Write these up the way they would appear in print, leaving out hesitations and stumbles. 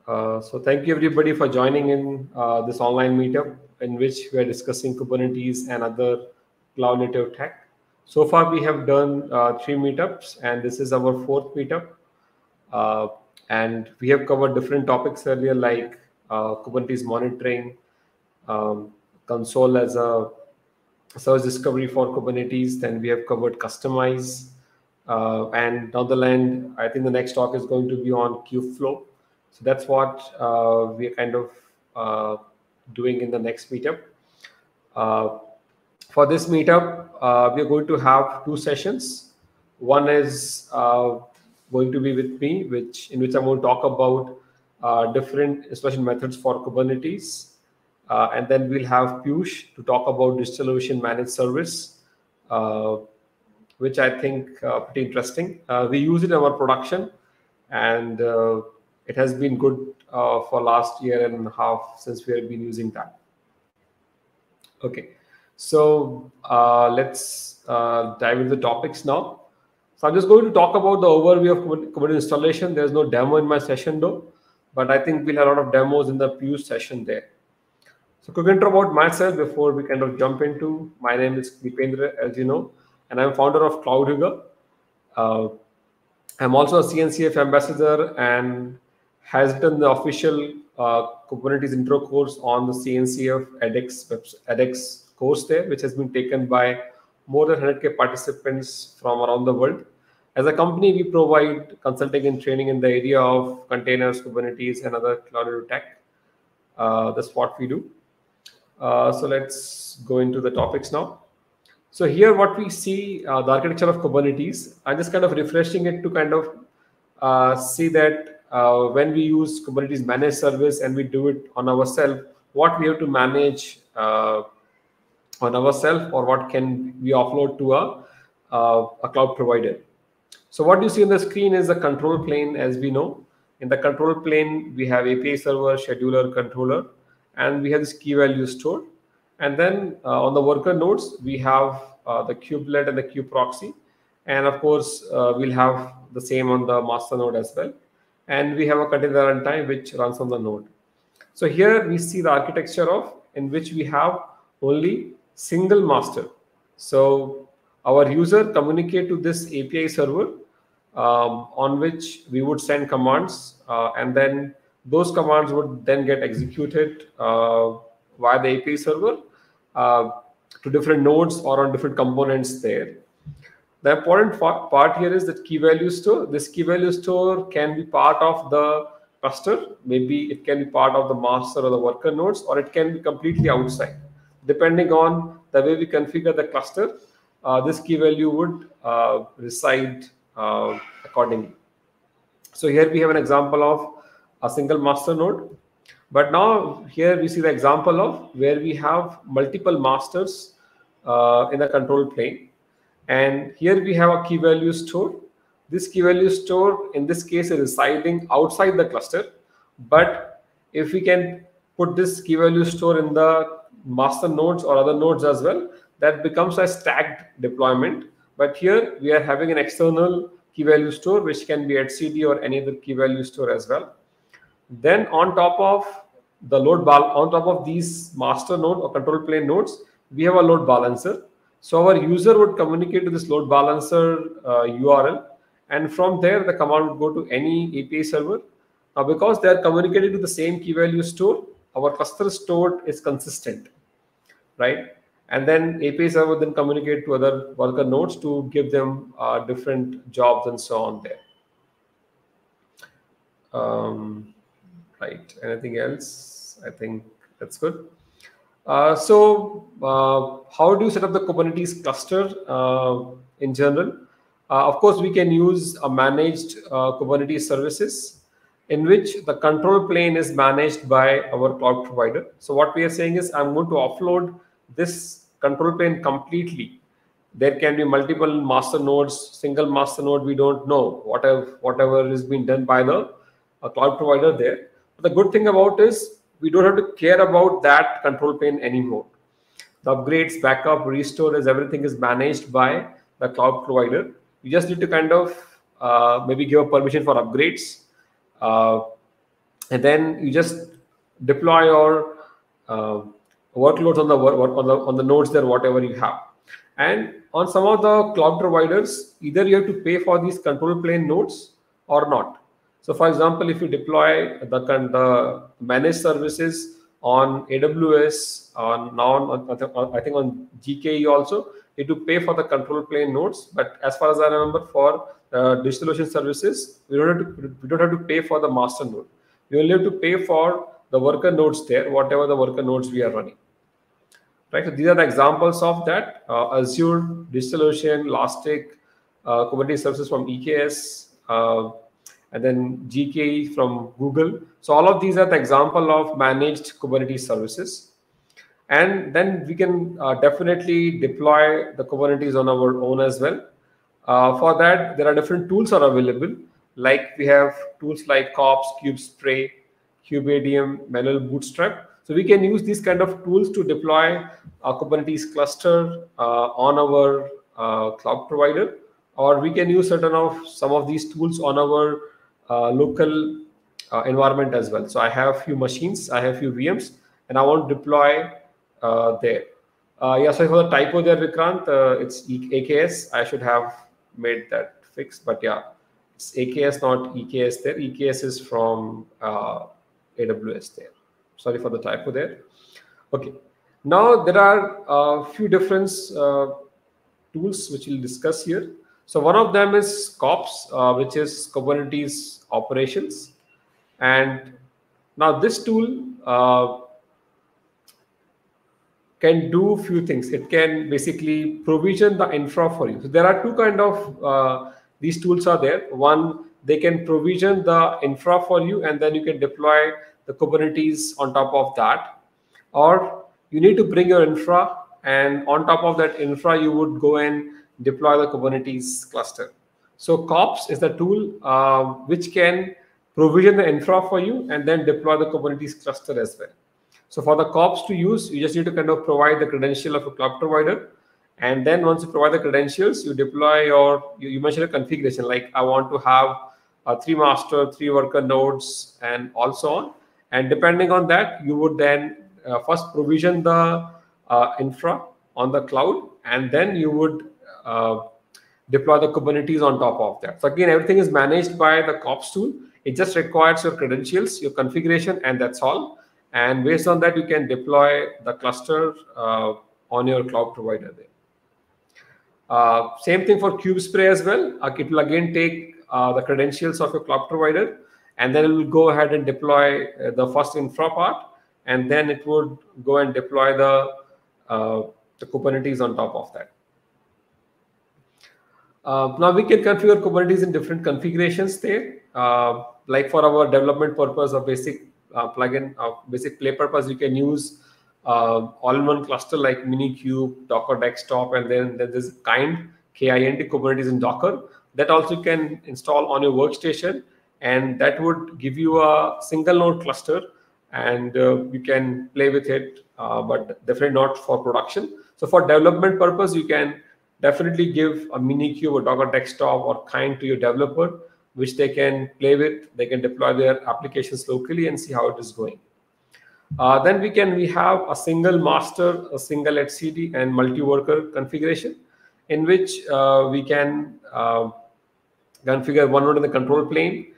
So thank you everybody for joining in this online meetup in which we are discussing Kubernetes and other cloud native tech. So far we have done 3 meetups and this is our 4th meetup. Uh, and we have covered different topics earlier like Kubernetes monitoring, um, console as a search discovery for Kubernetes. Then we have covered customize. And down the line, I think the next talk is going to be on Kubeflow. So that's what we are kind of doing in the next meetup. Uh, for this meetup, we are going to have 2 sessions. One is going to be with me, in which I'm going to talk about different installation methods for Kubernetes. And then we'll have Piyush to talk about DigitalOcean managed service, uh, which I think pretty interesting. We use it in our production, and it has been good for last year and a half since we have been using that. Okay, so let's dive into the topics now. So I'm just going to talk about the overview of Kubernetes installation. There's no demo in my session though, but I think we'll have a lot of demos in the Piyush session there. So quick intro about myself before we kind of jump into. My name is Deependra, as you know, and I'm founder of CloudHuga. Uh, I'm also a CNCF ambassador and has done the official Kubernetes intro course on the CNCF edX course there, which has been taken by more than 100K participants from around the world. As a company, we provide consulting and training in the area of containers, Kubernetes, and other cloud tech. That's what we do. So let's go into the topics now. So here what we see, the architecture of Kubernetes, I'm just kind of refreshing it to kind of see that when we use Kubernetes managed service and we do it on ourselves, what we have to manage on ourselves or what can we offload to a cloud provider. So what you see on the screen is the control plane, as we know. In the control plane, we have API server, scheduler, controller, and we have this key value store. And then on the worker nodes, we have the kubelet and the kubeproxy. And of course, we'll have the same on the master node as well. And we have a container runtime which runs on the node. So here we see the architecture in which we have only single master. So our user communicate to this API server on which we would send commands, and then those commands would then get executed via the API server to different nodes or on different components there. The important part here is that key value store. This key value store can be part of the cluster. Maybe it can be part of the master or the worker nodes, or it can be completely outside. Depending on the way we configure the cluster, this key value would reside accordingly. So here we have an example of a single master node. But now here we see the example of where we have multiple masters in the control plane. And here we have a key value store. This key value store in this case is residing outside the cluster. But if we can put this key value store in the master nodes or other nodes as well, that becomes a stacked deployment. But here we are having an external key value store, which can be etcd or any other key value store as well. Then on top of the on top of these master node or control plane nodes, we have a load balancer. So our user would communicate to this load balancer URL, and from there the command would go to any API server. Now because they are communicating to the same key value store, our cluster stored is consistent, right? And then API server then communicate to other worker nodes to give them different jobs and so on there. Right. Anything else? I think that's good. So how do you set up the Kubernetes cluster in general? Of course, we can use a managed Kubernetes services in which the control plane is managed by our cloud provider. So what we are saying is I'm going to offload this control plane completely. There can be multiple master nodes, single master node, we don't know, whatever is being done by the cloud provider there. But the good thing about is we don't have to care about that control plane anymore. The upgrades, backup, restore, everything is managed by the cloud provider. You just need to kind of maybe give a permission for upgrades. and then you just deploy your workloads on the on the nodes there, whatever you have. And on some of the cloud providers, either you have to pay for these control plane nodes or not. So, for example, if you deploy the managed services on AWS, I think on GKE also, you have to pay for the control plane nodes. But as far as I remember, for DigitalOcean services, we don't have to pay for the master node. We only have to pay for the worker nodes there, whatever the worker nodes we are running. Right, so these are the examples of that: Azure, DigitalOcean, Elastic, Kubernetes services from EKS, and then GKE from Google. So all of these are the example of managed Kubernetes services. And then we can definitely deploy the Kubernetes on our own as well. For that, there are different tools are available. Like we have tools like Kops, KubeSpray, KubeADM, Manual Bootstrap. So we can use these kind of tools to deploy a Kubernetes cluster on our cloud provider, or we can use some of these tools on our local environment as well. So I have few machines, I have few VMs, and I want to deploy there. Yeah, sorry for the typo there, Vikrant. It's AKS. I should have made that fix, but yeah, it's AKS, not EKS there. EKS is from AWS there. Sorry for the typo there. Okay. Now there are a few different tools which we'll discuss here. So one of them is Kops, which is Kubernetes operations. And now this tool can do a few things. It can basically provision the infra for you. So there are two kind of these tools are there. One, they can provision the infra for you, and then you can deploy the Kubernetes on top of that. Or you need to bring your infra, and on top of that infra, you would go and deploy the Kubernetes cluster. So Kops is the tool which can provision the infra for you and then deploy the Kubernetes cluster as well. So for the Kops to use, you just need to kind of provide the credential of a cloud provider. And then once you provide the credentials, you deploy you mention a configuration, like I want to have 3 master, 3 worker nodes, and also on. And depending on that, you would then first provision the infra on the cloud, and then you would deploy the Kubernetes on top of that. So again, everything is managed by the Kops tool. It just requires your credentials, your configuration, and that's all. And based on that, you can deploy the cluster on your cloud provider there. Same thing for KubeSpray as well. It will again take the credentials of your cloud provider, and then it will go ahead and deploy the first infra part, and then it would go and deploy the Kubernetes on top of that. Now we can configure Kubernetes in different configurations there. Like for our development purpose or basic plugin, basic play purpose, you can use all-in-one cluster like Minikube, Docker Desktop, and then there's KIND Kubernetes in Docker. That also you can install on your workstation, and that would give you a single node cluster, and you can play with it, but definitely not for production. So for development purpose, you can definitely give a Minikube or Docker Desktop or KIND to your developer, which they can play with. They can deploy their applications locally and see how it is going. Then we have a single master, a single etcd, and multi-worker configuration, in which we can configure one node in the control plane,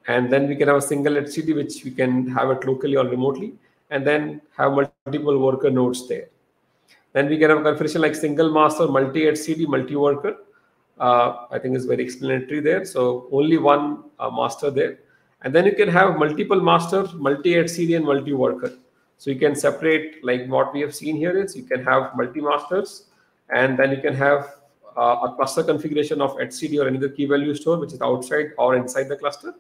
and then we can have a single etcd, which we can have it locally or remotely, and then have multiple worker nodes there. Then we can have a configuration like single master, multi-etcd, multi-worker. I think is very explanatory there. So only one master there. And then you can have multiple masters, multi-etcd, and multi-worker. So you can separate, like what we have seen here is you can have multi-masters, and then you can have a cluster configuration of etcd or any other key value store, which is outside or inside the cluster.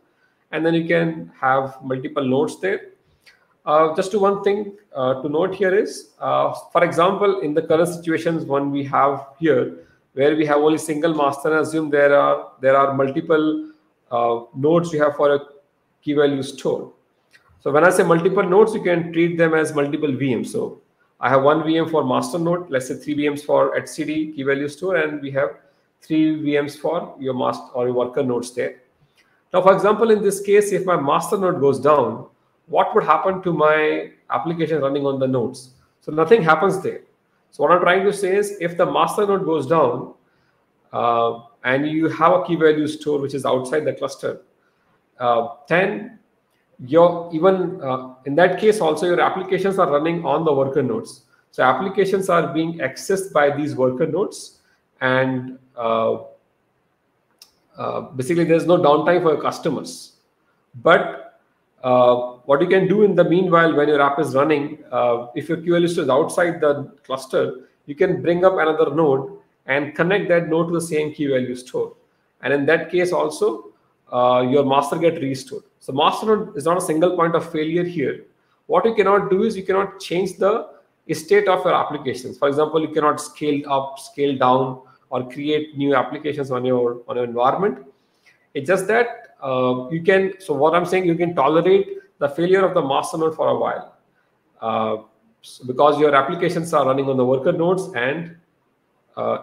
And then you can have multiple nodes there. Just one thing to note here is, for example, in the current situations one we have here, where we have only single master, and assume there are multiple nodes you have for a key value store. So when I say multiple nodes, you can treat them as multiple VMs. So I have one VM for master node, let's say 3 VMs for etcd key value store, and we have 3 VMs for your master or your worker nodes there. Now, for example, in this case, if my master node goes down, what would happen to my application running on the nodes? So nothing happens there. So what I'm trying to say is, if the master node goes down, and you have a key value store which is outside the cluster, then your even in that case also your applications are running on the worker nodes. So applications are being accessed by these worker nodes, and basically there's no downtime for your customers. But what you can do in the meanwhile, when your app is running, if your QL list is outside the cluster, you can bring up another node and connect that node to the same key value store. And in that case also, your master get restored. So master node is not a single point of failure here. What you cannot do is you cannot change the state of your applications. For example, you cannot scale up, scale down, or create new applications on your environment. It's just that you can. So what I'm saying, you can tolerate the failure of the master node for a while, because your applications are running on the worker nodes, and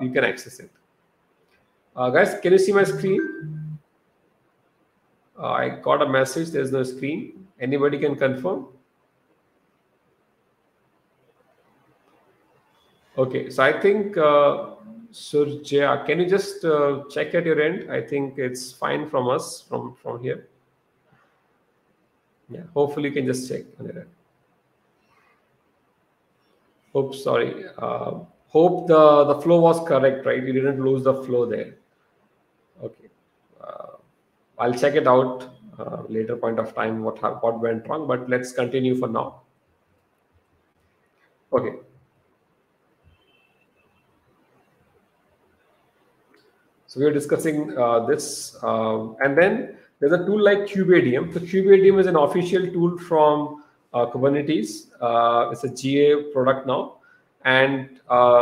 you can access it. Guys, can you see my screen? I got a message. There's no screen. Anybody can confirm? Okay, so I think Surjaya, can you just check at your end? I think it's fine from us from here. Yeah, hopefully you can just check on your end. Hope hope the flow was correct, right? You didn't lose the flow there. Okay, I'll check it out later point of time what went wrong, but let's continue for now. Okay. So we are discussing this, and then there's a tool like KubeADM. So KubeADM is an official tool from Kubernetes. It's a GA product now, and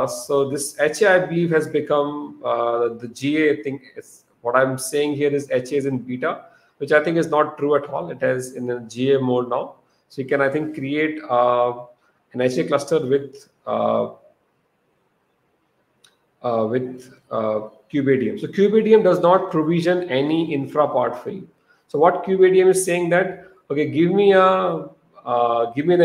so this HA, I believe, has become the GA. I think it's, what I'm saying here is HA is in beta, which I think is not true at all. It is in a GA mode now. So you can, I think, create an HA cluster with KubeADM. So KubeADM does not provision any infra part for you. So what KubeADM is saying that, okay, give me the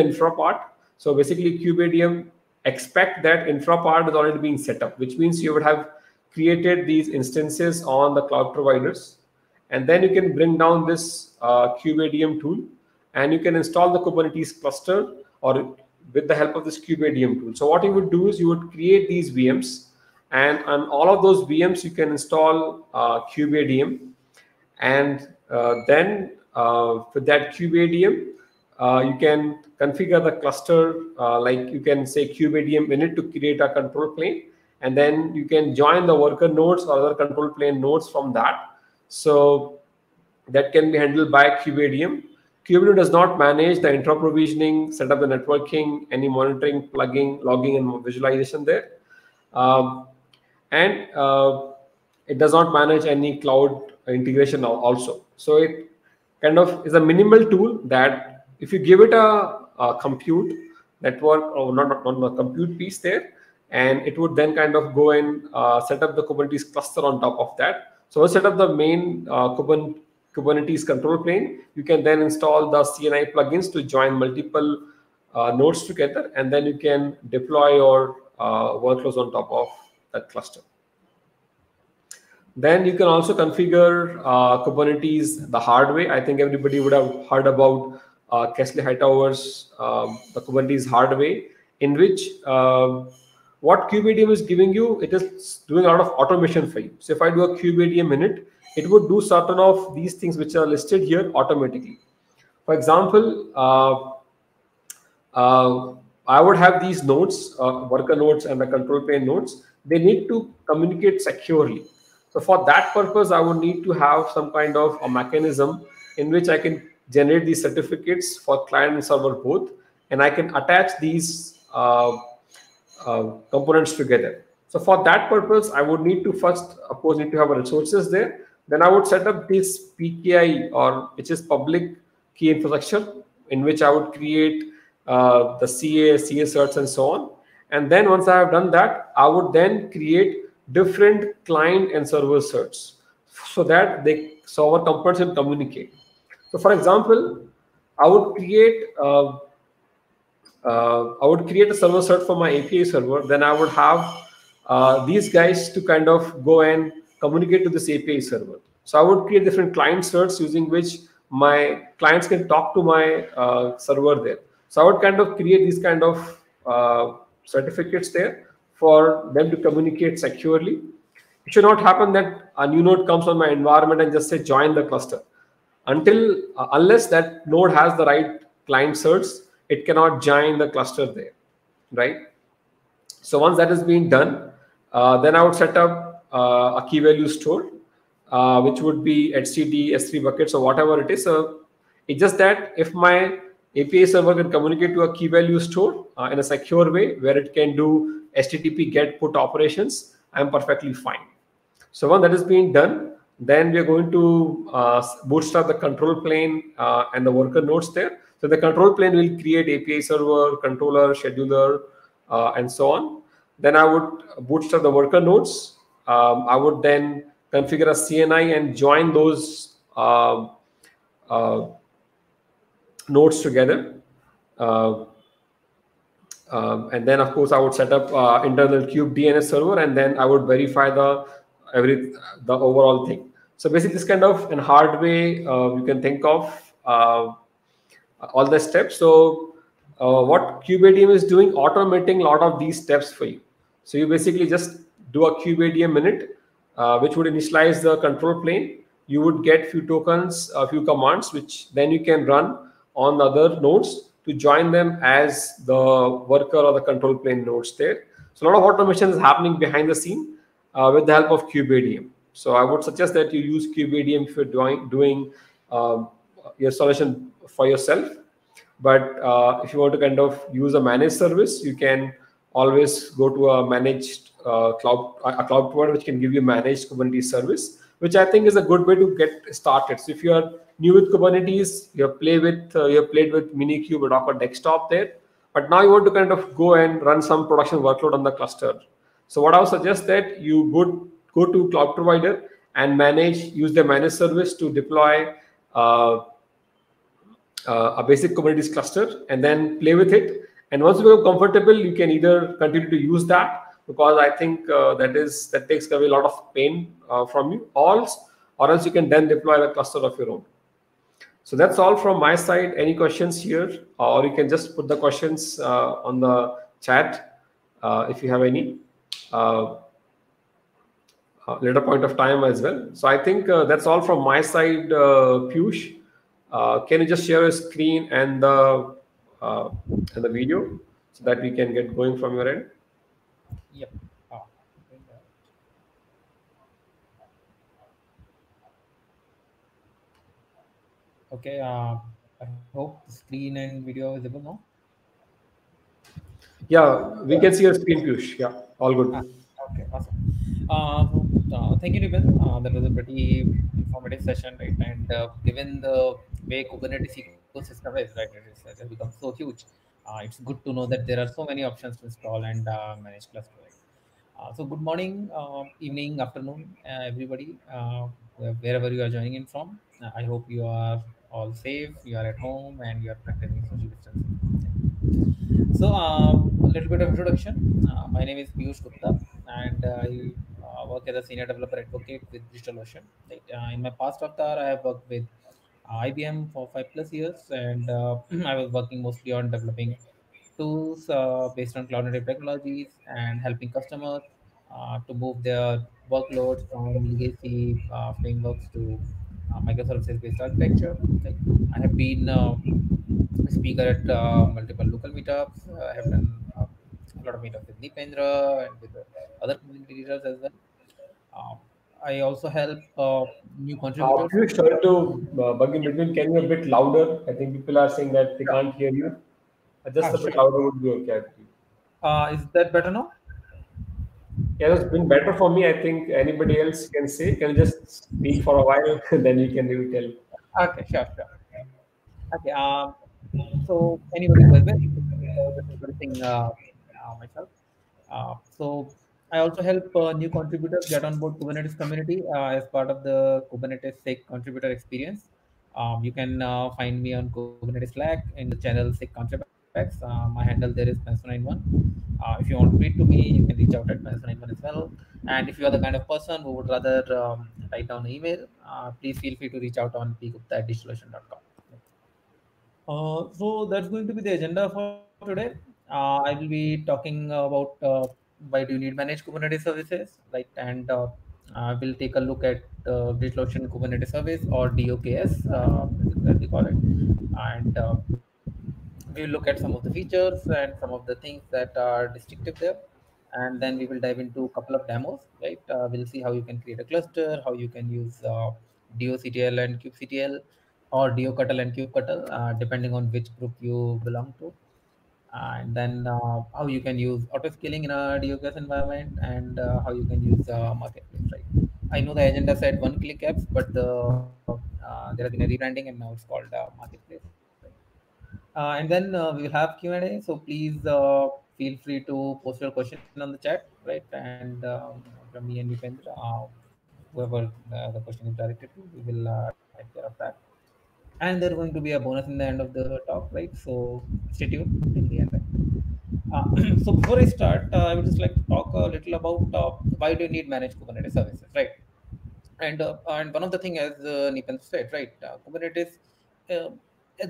infra part. So basically KubeADM expect that infra part is already being set up, which means you would have created these instances on the cloud providers, and then you can bring down this KubeADM tool, and you can install the Kubernetes cluster or with the help of this KubeADM tool. So what you would do is you would create these VMs, and on all of those VMs, you can install KubeADM. And then with that KubeADM, you can configure the cluster, like you can say KubeADM init to create a control plane. And then you can join the worker nodes or other control plane nodes from that. So that can be handled by KubeADM. KubeADM does not manage the intra provisioning, set up the networking, any monitoring, plugging, logging, and visualization there. And it does not manage any cloud integration also. So it kind of is a minimal tool that if you give it a compute network, or not a compute piece there, and it would then kind of go and set up the Kubernetes cluster on top of that. So once set up the main Kubernetes control plane, you can then install the CNI plugins to join multiple nodes together, and then you can deploy your workloads on top of that cluster. Then you can also configure Kubernetes the hard way. I think everybody would have heard about Kesley Hightower's the Kubernetes hard way, in which what KubeADM is giving you, it is doing a lot of automation for you. So if I do a KubeADM init, it would do certain of these things which are listed here automatically. For example, I would have these nodes, worker nodes and the control plane nodes. They need to communicate securely. So for that purpose, I would need to have some kind of a mechanism in which I can generate these certificates for client and server both, and I can attach these components together. So for that purpose, I would need to first, of course, need to have resources there. Then I would set up this PKI, or which is public key infrastructure, in which I would create the CA certs and so on. And then once I have done that, I would then create different client and server certs so that our components can communicate. So for example, I would create I would create a server cert for my API server. Then I would have these guys to kind of go and communicate to this API server. So I would create different client certs using which my clients can talk to my server there. So I would kind of create these kind of certificates there for them to communicate securely. It should not happen that a new node comes on my environment and just say join the cluster. Unless that node has the right client certs, it cannot join the cluster there, right? So once that is being done, then I would set up a key value store, which would be HCD, S3 buckets, or whatever it is. So it's just that if my API server can communicate to a key value store in a secure way where it can do HTTP GET put operations, I'm perfectly fine. So when that is being done, then we are going to bootstrap the control plane and the worker nodes there. So the control plane will create API server, controller, scheduler, and so on. Then I would bootstrap the worker nodes. I would then configure a CNI and join those uh, nodes together. Uh, and then of course I would set up internal kube DNS server, and then I would verify the overall thing. So basically, this kind of in hard way you can think of all the steps. So what kubeadm is doing, automating a lot of these steps for you. So you basically just do a kubeadm minute, which would initialize the control plane. You would get few tokens, a few commands, which then you can run on the other nodes to join them as the worker or the control plane nodes there. So a lot of automation is happening behind the scene with the help of kubeadm. So I would suggest that you use kubeadm if you're doing your solution for yourself. But if you want to kind of use a managed service, you can always go to a managed a cloud provider which can give you managed Kubernetes service, which I think is a good way to get started. So if you are new with Kubernetes, you have played with Minikube or Docker Desktop there, but now you want to kind of go and run some production workload on the cluster. So what I would suggest that you go to cloud provider and use the managed service to deploy a basic Kubernetes cluster and then play with it. And once you become comfortable, you can either continue to use that, because I think that takes away a lot of pain from you, or else you can then deploy a cluster of your own. So that's all from my side. Any questions here, or you can just put the questions on the chat if you have any. Later point of time as well. So I think that's all from my side, Piyush. Can you just share your screen and the video so that we can get going from your end? Yep. Doing that. Okay. I hope the screen and video is visible now. Yeah, we can see your screen, Piyush. Yeah, all Ah, good. okay, awesome. Thank you, Ruben. That was a pretty informative session, right? And given the way Kubernetes ecosystem is, right, it has become so huge. It's good to know that there are so many options to install and manage cluster, right? So good morning, evening, afternoon, everybody, wherever you are joining in from. I hope you are all safe, you are at home, and you are practicing social distancing. So, a little bit of introduction. My name is Piyush Gupta, and I work as a senior developer advocate with DigitalOcean. Right? In my past avatar, I have worked with IBM for 5+ years, and I was working mostly on developing tools based on cloud native technologies and helping customers to move their workloads from legacy frameworks to microservices based architecture. Like, I have been speaker at multiple local meetups. I have done a lot of meetups with Deependra and with other community leaders as well. Uh, I also help new contributors. Piyush, sorry to bug in between. Can you be a bit louder? I think people are saying that they Sure. can't hear you. Just a bit Sure. louder would be okay, I believe. Is that better now? Yeah, it's been better for me. I think anybody else can say. Can you just speak for a while, then you can maybe tell. Okay, sure. Okay. So anybody who has been just introducing myself. So I also help new contributors get on board Kubernetes community as part of the Kubernetes SIG contributor experience. You can find me on Kubernetes Slack in the channel Sick Contracts. My handle there is Penso91. If you want to tweet to me, you can reach out at Penso91 as well. And if you are the kind of person who would rather write down an email, please feel free to reach out on pgupta@digitalocean.com. So that's going to be the agenda for today. I will be talking about why do you need managed Kubernetes services, right? And we'll take a look at DigitalOcean Kubernetes Service or DOKS, as we call it, and we'll look at some of the features and some of the things that are distinctive there. And then we will dive into a couple of demos, right? We'll see how you can create a cluster, how you can use DOCTL and kubectl, or DOCutl and kubectl, depending on which group you belong to. And then how you can use auto scaling in a DOKS environment, and how you can use marketplace, right? I know the agenda said one click apps, but there has been a rebranding and now it's called marketplace, right? And then we will have Q&A. So please feel free to post your question on the chat, right? And from me and Nipendra, whoever the question is directed to, we will take care of that. And there's going to be a bonus in the end of the talk, right? So stay tuned till the end. So before I start, I would just like to talk a little about why do you need managed Kubernetes services, right? And one of the thing, as Nipan said, right, Kubernetes, uh,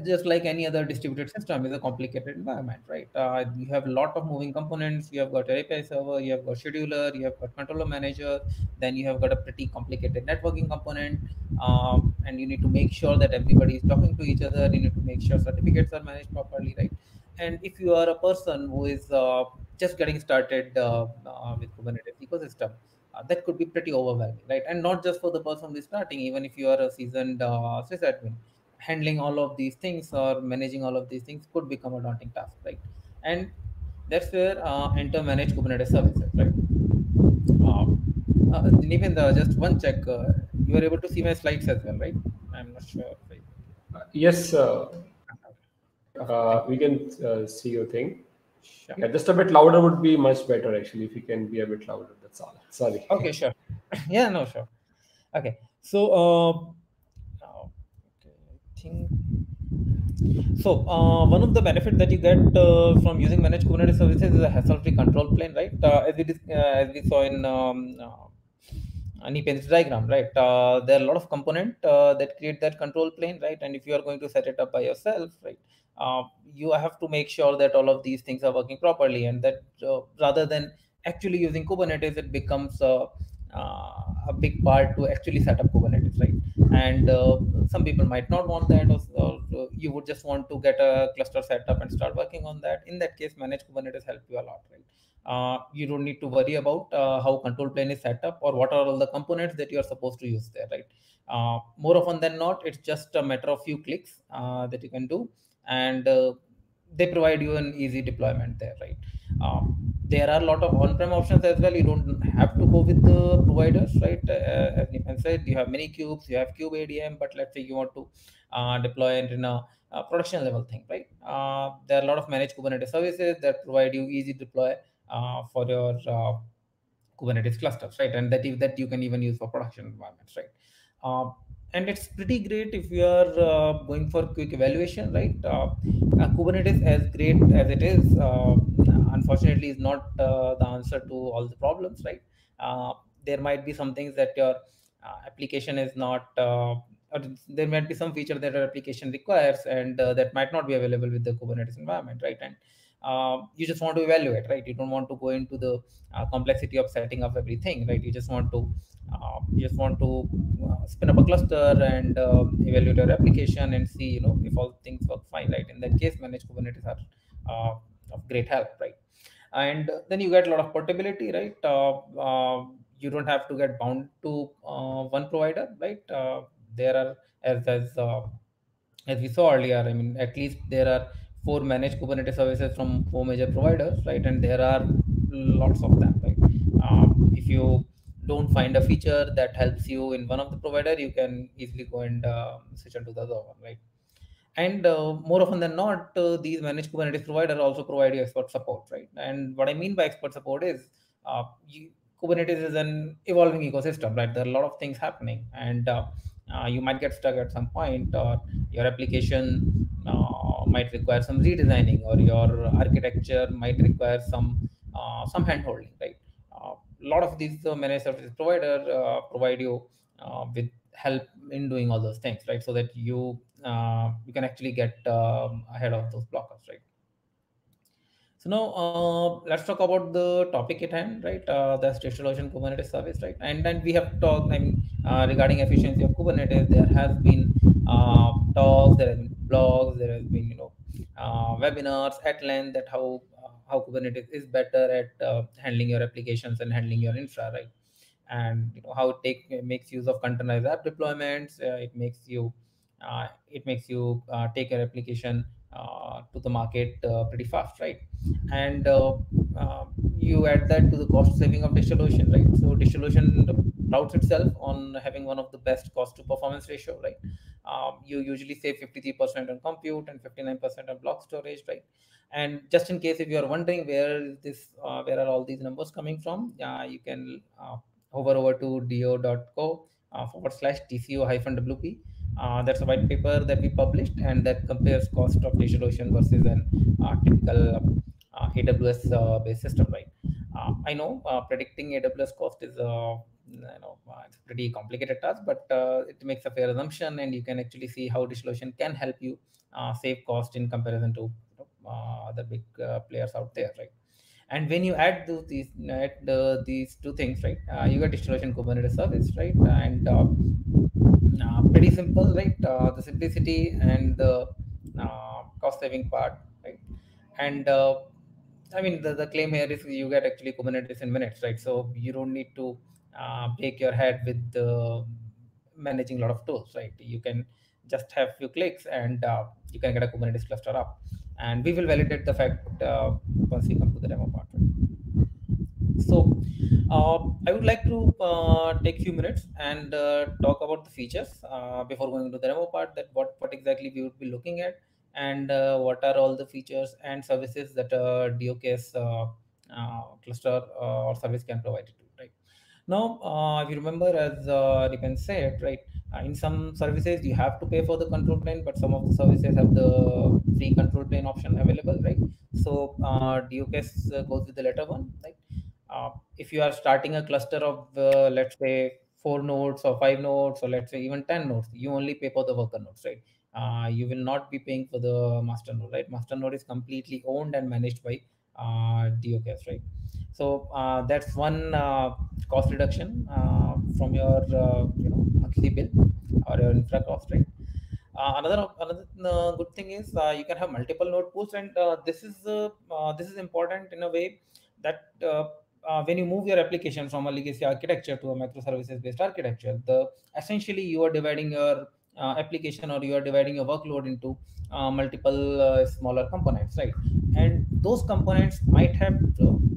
just like any other distributed system, is a complicated environment, right? You have a lot of moving components. You have got your API server, you have got scheduler, you have got controller manager, then you have got a pretty complicated networking component, and you need to make sure that everybody is talking to each other. You need to make sure certificates are managed properly, right? And if you are a person who is just getting started with Kubernetes ecosystem, that could be pretty overwhelming, right? And not just for the person who's starting, even if you are a seasoned sysadmin, handling all of these things or managing all of these things could become a daunting task, right? And that's where enter managed Kubernetes services, right? And even just one check, you are able to see my slides as well, right? I'm not sure. Right? Yes, Perfect. Thank you. we can see your thing. Sure. Yeah, just a bit louder would be much better actually. If you can be a bit louder, that's all. Sorry. Okay, sure. Yeah, no, sure. Okay. So, okay, I think so. One of the benefits that you get from using managed Kubernetes services is a hassle-free control plane, right? As we saw in Nipen's diagram, right? There are a lot of components that create that control plane, right? And if you are going to set it up by yourself, right, you have to make sure that all of these things are working properly, and that rather than actually using Kubernetes, it becomes a big part to actually set up Kubernetes, right? And some people might not want that, or you would just want to get a cluster set up and start working on that. In that case, managed Kubernetes help you a lot, right? You don't need to worry about how control plane is set up or what are all the components that you are supposed to use there, right? More often than not, it's just a matter of few clicks that you can do, and they provide you an easy deployment there, right? There are a lot of on-prem options as well. You don't have to go with the providers, right? As Nipan said, you have many cubes, you have cube ADM, but let's say you want to deploy it in a production level thing, right? There are a lot of managed Kubernetes services that provide you easy deploy for your Kubernetes clusters, right? And that you can even use for production environments, right? Uh, and it's pretty great if you are going for quick evaluation, right? Kubernetes, as great as it is, unfortunately, is not the answer to all the problems, right? There might be some things that your application is not. Or there might be some feature that your application requires, and that might not be available with the Kubernetes environment, right? And you just want to evaluate, right? You don't want to go into the complexity of setting up everything, right? You just want to spin up a cluster and evaluate your application and see, if all things work fine, right? In that case, managed Kubernetes are of great help, right? And then you get a lot of portability, right? You don't have to get bound to one provider, right? There are, as we saw earlier, I mean, at least there are four managed Kubernetes services from four major providers, right? And there are lots of them, right? If you don't find a feature that helps you in one of the provider, you can easily go and switch on to the other one, right? And more often than not, these managed Kubernetes provider also provide you expert support, right? And what I mean by expert support is Kubernetes is an evolving ecosystem, right? There are a lot of things happening, and you might get stuck at some point, or your application might require some redesigning, or your architecture might require some hand holding, right? A lot of these managed services provider provide you with help in doing all those things, right? So that you can actually get ahead of those blockers, right? So now let's talk about the topic at hand, right? That's DigitalOcean Kubernetes service, right? And then we have talked, I mean, regarding efficiency of Kubernetes, there has been talks, there has been blogs, there has been, webinars at length that how Kubernetes is better at handling your applications and handling your infra, right? And how it makes use of containerized app deployments. It makes you take your application to the market pretty fast, right? And you add that to the cost saving of DigitalOcean, right? So DigitalOcean touts itself on having one of the best cost to performance ratio, right? You usually save 53% on compute and 59% on block storage, right? And just in case if you are wondering where are all these numbers coming from, you can hover over to do.co /TCO-WP. That's a white paper that we published, and that compares cost of DigitalOcean versus an typical AWS based system, right? I know predicting AWS cost is it's a pretty complicated task, but it makes a fair assumption, and you can actually see how DigitalOcean can help you save cost in comparison to other big players out there, right? And when you add these two things, right, you get DigitalOcean Kubernetes service, right? And pretty simple, right? The simplicity and the cost saving part, right? And I mean, the claim here is you get actually Kubernetes in minutes, right? So you don't need to break your head with managing a lot of tools, right? You can just have few clicks, and you can get a Kubernetes cluster up. And we will validate the fact once we come to the demo part, right? So I would like to take a few minutes and talk about the features before going to the demo part, that what exactly we would be looking at, and what are all the features and services that DOKS cluster or service can provide it to, right? Now, if you remember, as Ripen said, right, in some services you have to pay for the control plane, but some of the services have the free control plane option available, right? So DOKS goes with the latter one, right? If you are starting a cluster of, let's say, 4 nodes or 5 nodes, or let's say even 10 nodes, you only pay for the worker nodes, right? You will not be paying for the master node, right? Master node is completely owned and managed by DOKS, right? So that's one cost reduction from your monthly bill or your infra cost, right? Another good thing is you can have multiple node pools, and this is important in a way that when you move your application from a legacy architecture to a microservices based architecture, the essentially you are dividing your application, or you are dividing your workload into multiple smaller components, right? And those components might have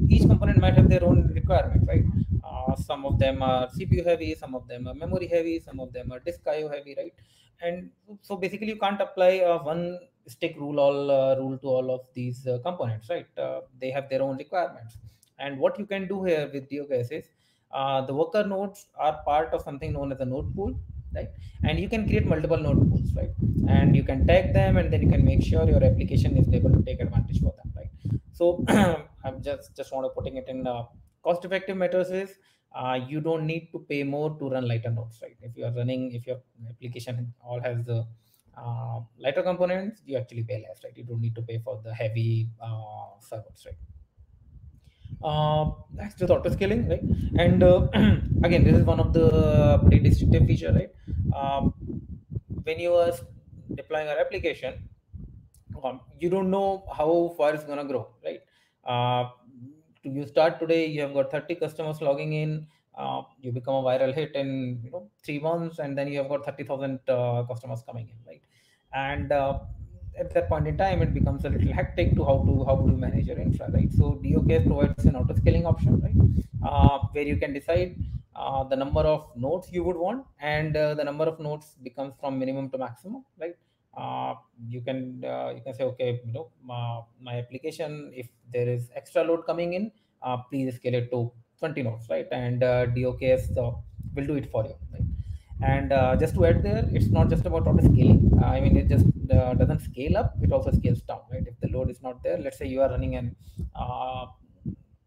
each component might have their own requirement, right? Some of them are CPU heavy, some of them are memory heavy, some of them are disk IO heavy, right? And so basically you can't apply one stick rule to all of these components, right? They have their own requirements. And what you can do here with DOKS is the worker nodes are part of something known as a node pool, right? And you can create multiple node pools, right? And you can tag them, and then you can make sure your application is able to take advantage for them, right? So I'm just want to putting it in cost effective matters is you don't need to pay more to run lighter nodes, right? If your application all has the lighter components, you actually pay less, right? You don't need to pay for the heavy servers, right? That's just auto scaling, right? And again, this is one of the pretty distinctive feature, right? When you are deploying our application, you don't know how far it's gonna grow, right? You start today, you have got 30 customers logging in, you become a viral hit in 3 months, and then you have got 30,000 customers coming in, right? And at that point in time, it becomes a little hectic to how to manage your infra, right? So DOKS provides an auto scaling option, right, where you can decide the number of nodes you would want, and the number of nodes becomes from minimum to maximum, right? uh, you can say, okay, my application, if there is extra load coming in, please scale it to 20 nodes, right? And DOKS will do it for you, right? And just to add there, it's not just about auto scaling. I mean, it just doesn't scale up; it also scales down, right? If the load is not there, let's say you are running an uh,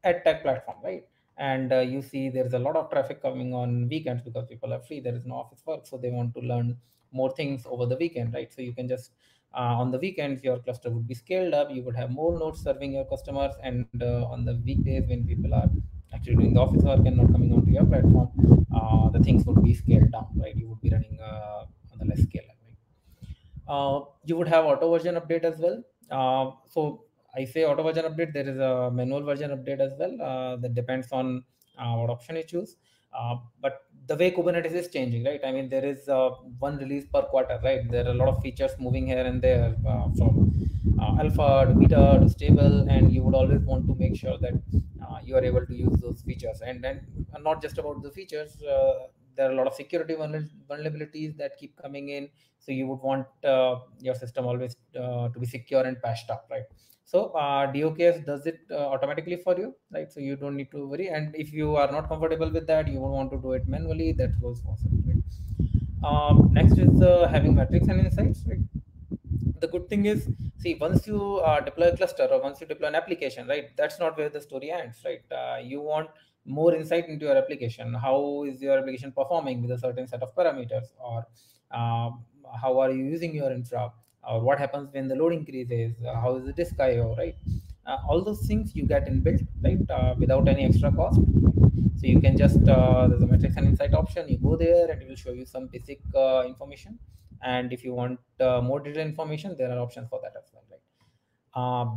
ad tech platform, right? And you see there's a lot of traffic coming on weekends because people are free. There is no office work, so they want to learn more things over the weekend, right? So you can just on the weekends your cluster would be scaled up. You would have more nodes serving your customers, and on the weekdays when people are actually doing the office work and not coming onto your platform, the things would be scaled down, right? You would be running on the less scale, right? You would have auto version update as well. So I say auto version update. There is a manual version update as well. That depends on what option you choose. But the way Kubernetes is changing, right? I mean, there is one release per quarter, right? There are a lot of features moving here and there from alpha to beta to stable, and you would always want to make sure that you are able to use those features. And then not just about the features, there are a lot of security vulnerabilities that keep coming in, so you would want your system always to be secure and patched up, right? So DOKS does it automatically for you, right? So you don't need to worry. And if you are not comfortable with that, you would want to do it manually, that goes awesome, right? Next is having metrics and insights, right? The good thing is, see, once you deploy a cluster or once you deploy an application, right, that's not where the story ends, right? You want more insight into your application. How is your application performing with a certain set of parameters, or uh, how are you using your infra, or what happens when the load increases, how is the disk IO, right? All those things you get inbuilt, right, without any extra cost. So you can just there's a metrics and insight option. You go there and it will show you some basic information. And if you want more detailed information, there are options for that as well, right?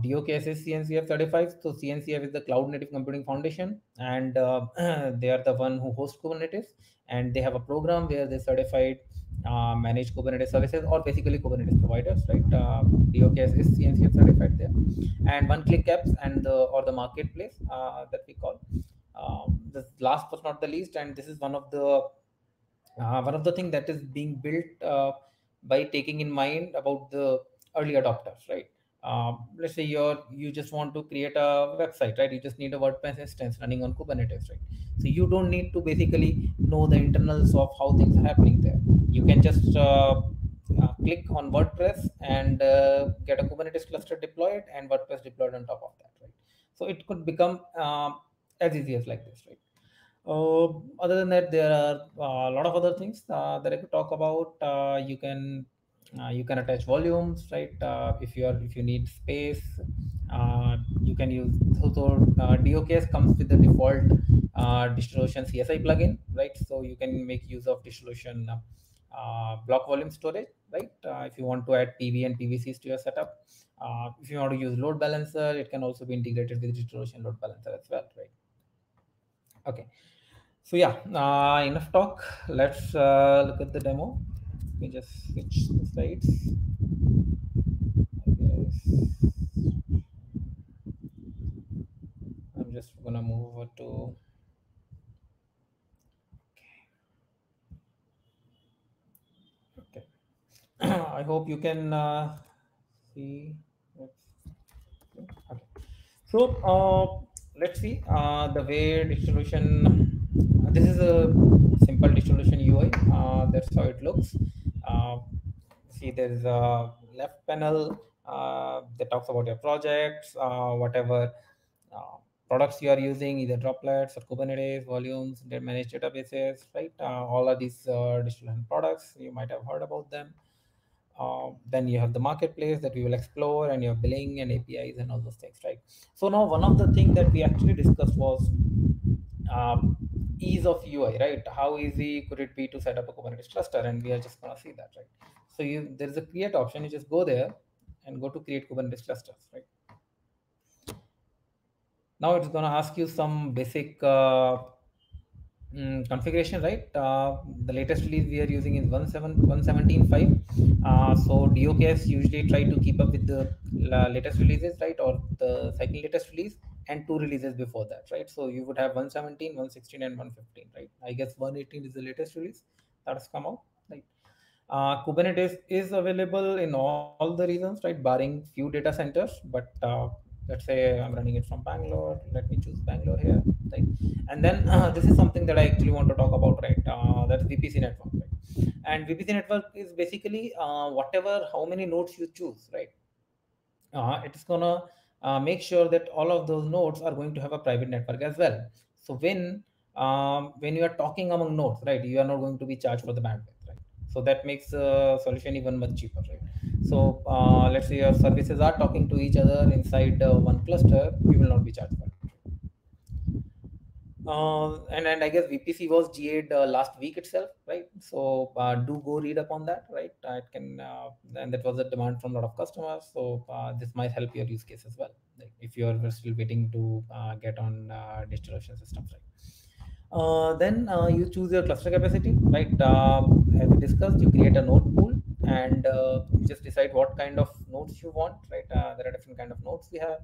DOKS is CNCF certified. So CNCF is the Cloud Native Computing Foundation, and they are the one who host Kubernetes, and they have a program where they certified managed Kubernetes services, or basically Kubernetes providers, right? DOKS is CNCF certified there, and one-click apps and the or the marketplace that we call. The last but not the least, and this is one of the things that is being built by taking in mind about the early adopters, right? Let's say you just want to create a website, right? You just need a WordPress instance running on Kubernetes, right? So you don't need to basically know the internals of how things are happening there. You can just click on WordPress and get a Kubernetes cluster deployed and WordPress deployed on top of that, right? So it could become as easy as like this, right? Other than that, there are a lot of other things that I could talk about. You can attach volumes, right? If you need space, you can use. DOKS comes with the default DigitalOcean CSI plugin, right? So you can make use of DigitalOcean block volume storage, right? If you want to add PV and PVCs to your setup, if you want to use load balancer, it can also be integrated with DigitalOcean load balancer as well, right? Okay. So yeah, enough talk. Let's look at the demo. Let me just switch the slides. I guess I'm just gonna move over to. Okay. I hope you can see. Okay. So let's see the way DigitalOcean. This is a simple DigitalOcean UI. That's how it looks. Uh, See, there is a left panel that talks about your projects, whatever uh, products you are using, either droplets or Kubernetes, volumes, managed databases, right? All of these DigitalOcean products, you might have heard about them. Then you have the marketplace that we will explore, and your billing and APIs and all those things, right? So now one of the things that we actually discussed was ease of UI, right? How easy could it be to set up a Kubernetes cluster? And we are just gonna see that, right? So there is a create option. You just go there and go to create Kubernetes clusters, right? Now it's gonna ask you some basic configuration, right? The latest release we are using is 1.17.5. So DOKS usually try to keep up with the latest releases, right? Or the cycle latest release and two releases before that, right? So you would have 1.17, 1.16, and 1.15, right? I guess 1.18 is the latest release that has come out, right? Kubernetes is available in all the regions, right? Barring few data centers, but Let's say I'm running it from Bangalore. Let me choose Bangalore here, right? And then this is something that I actually want to talk about, right? That's VPC network, right? And VPC network is basically whatever, how many nodes you choose, right? It's gonna make sure that all of those nodes are going to have a private network as well. So when you are talking among nodes, right, you are not going to be charged for the bandwidth, right? So that makes the solution even much cheaper, right? So let's say your services are talking to each other inside one cluster, you will not be charged for it. And I guess VPC was GA'd last week itself, right? So do go read up on that, right? It can, and that was a demand from a lot of customers. So this might help your use case as well, like if you are still waiting to get on DigitalOcean systems, right? Then you choose your cluster capacity, right? As we discussed, you create a node pool and you just decide what kind of nodes you want, right? There are different kind of nodes we have.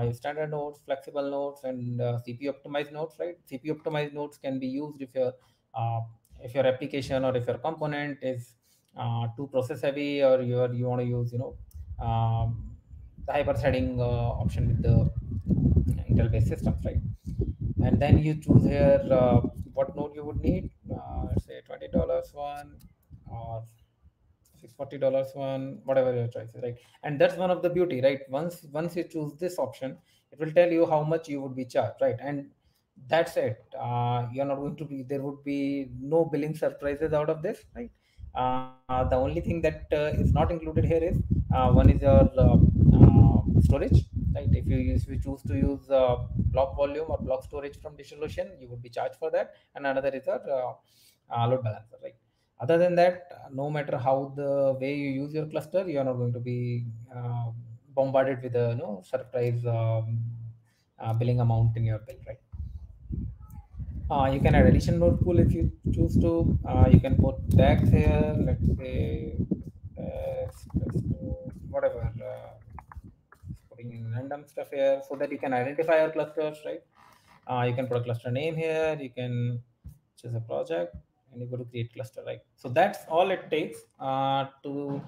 Your standard nodes, flexible nodes, and CPU optimized nodes, right? CPU optimized nodes can be used uh, if your application or if your component is too process heavy, or you want to use the hyper threading option with the Intel based systems, right? And then you choose here what node you would need, say $20 one or $640 one, whatever your choice is, right? And that's one of the beauty, right? Once you choose this option, it will tell you how much you would be charged, right? And that's it. You're not going to be, there would be no billing surprises out of this, right? The only thing that is not included here is one is your storage, right? If you choose to use block volume or block storage from DigitalOcean, you would be charged for that. And another is your load balancer, right? Other than that, no matter how the way you use your cluster, you are not going to be bombarded with a surprise billing amount in your bill, right? You can add addition node pool if you choose to. You can put tags here. Let's say let's do whatever. Putting in random stuff here so that you can identify your clusters, right? You can put a cluster name here. You can choose a project and you go to create cluster, right? So that's all it takes to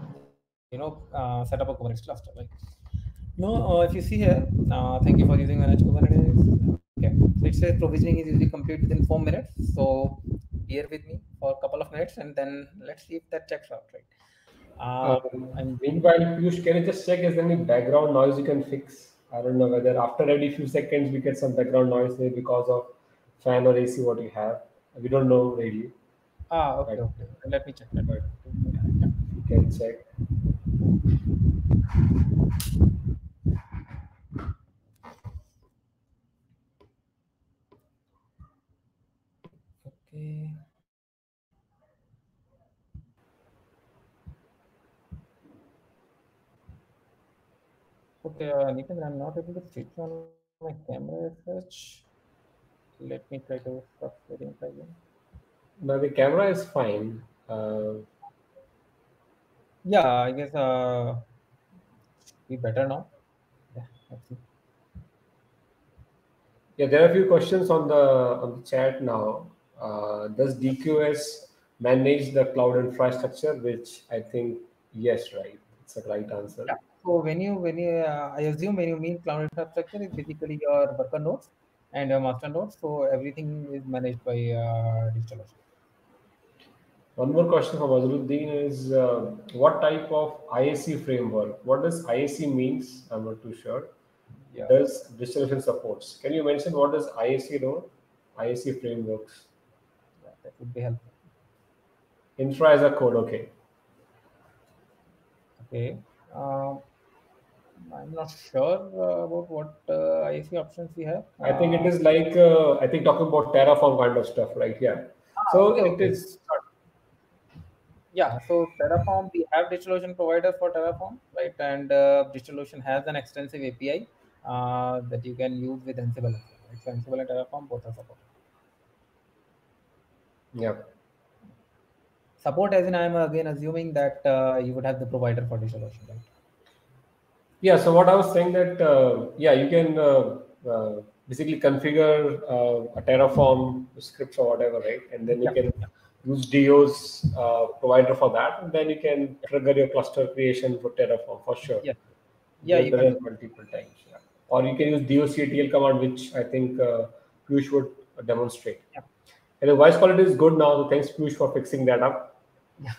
set up a Kubernetes cluster, right? No, if you see here, thank you for using Managed Kubernetes. Okay, so it says provisioning is usually complete within 4 minutes. So bear with me for a couple of minutes and then let's see if that checks out, right? I'm Meanwhile, Piyush, can you just check is there any background noise you can fix? I don't know whether after every few seconds we get some background noise maybe because of fan or AC what you have. We don't know really, okay, but, okay. Let me check that. but Yeah. you can check. Okay. Okay, Nitin, I'm not able to switch on my camera as such. Let me try to stop sharing it again. Now the camera is fine. Yeah, I guess be better now. Yeah, let's see. Yeah, there are a few questions on the chat now. Does DQS manage the cloud infrastructure? Which I think yes, right. It's the right answer. Yeah. So when you I assume when you mean cloud infrastructure is basically your worker nodes and your master nodes. So everything is managed by DigitalOcean. One more question from Azruddin is what type of IAC framework? What does IAC means? I'm not too sure. Yeah, Does distribution supports? Can you mention what does IAC do? IAC frameworks. yeah, that would be helpful. Infra as a code. Okay. Okay. Um, I'm not sure about what IAC options we have. I think it is like I think talking about Terraform kind of stuff, right? Yeah. So Okay, it okay. is. Yeah, so Terraform, we have DigitalOcean providers for Terraform, right? And DigitalOcean has an extensive API that you can use with Ansible as well, right? So Ansible and Terraform both are supported. Yeah. Support as in I'm again assuming that you would have the provider for DigitalOcean, right? Yeah. So what I was saying that yeah, you can basically configure a Terraform scripts or whatever, right? And then you Yeah, can yeah, use Dio's provider for that, and then you can trigger your cluster creation for Terraform for sure. yeah, We yeah. have You done can do it multiple times. Yeah. or you can use doctl command, which I think Piyush would demonstrate. Yeah. And the voice quality is good now, so thanks Piyush for fixing that up. Yeah.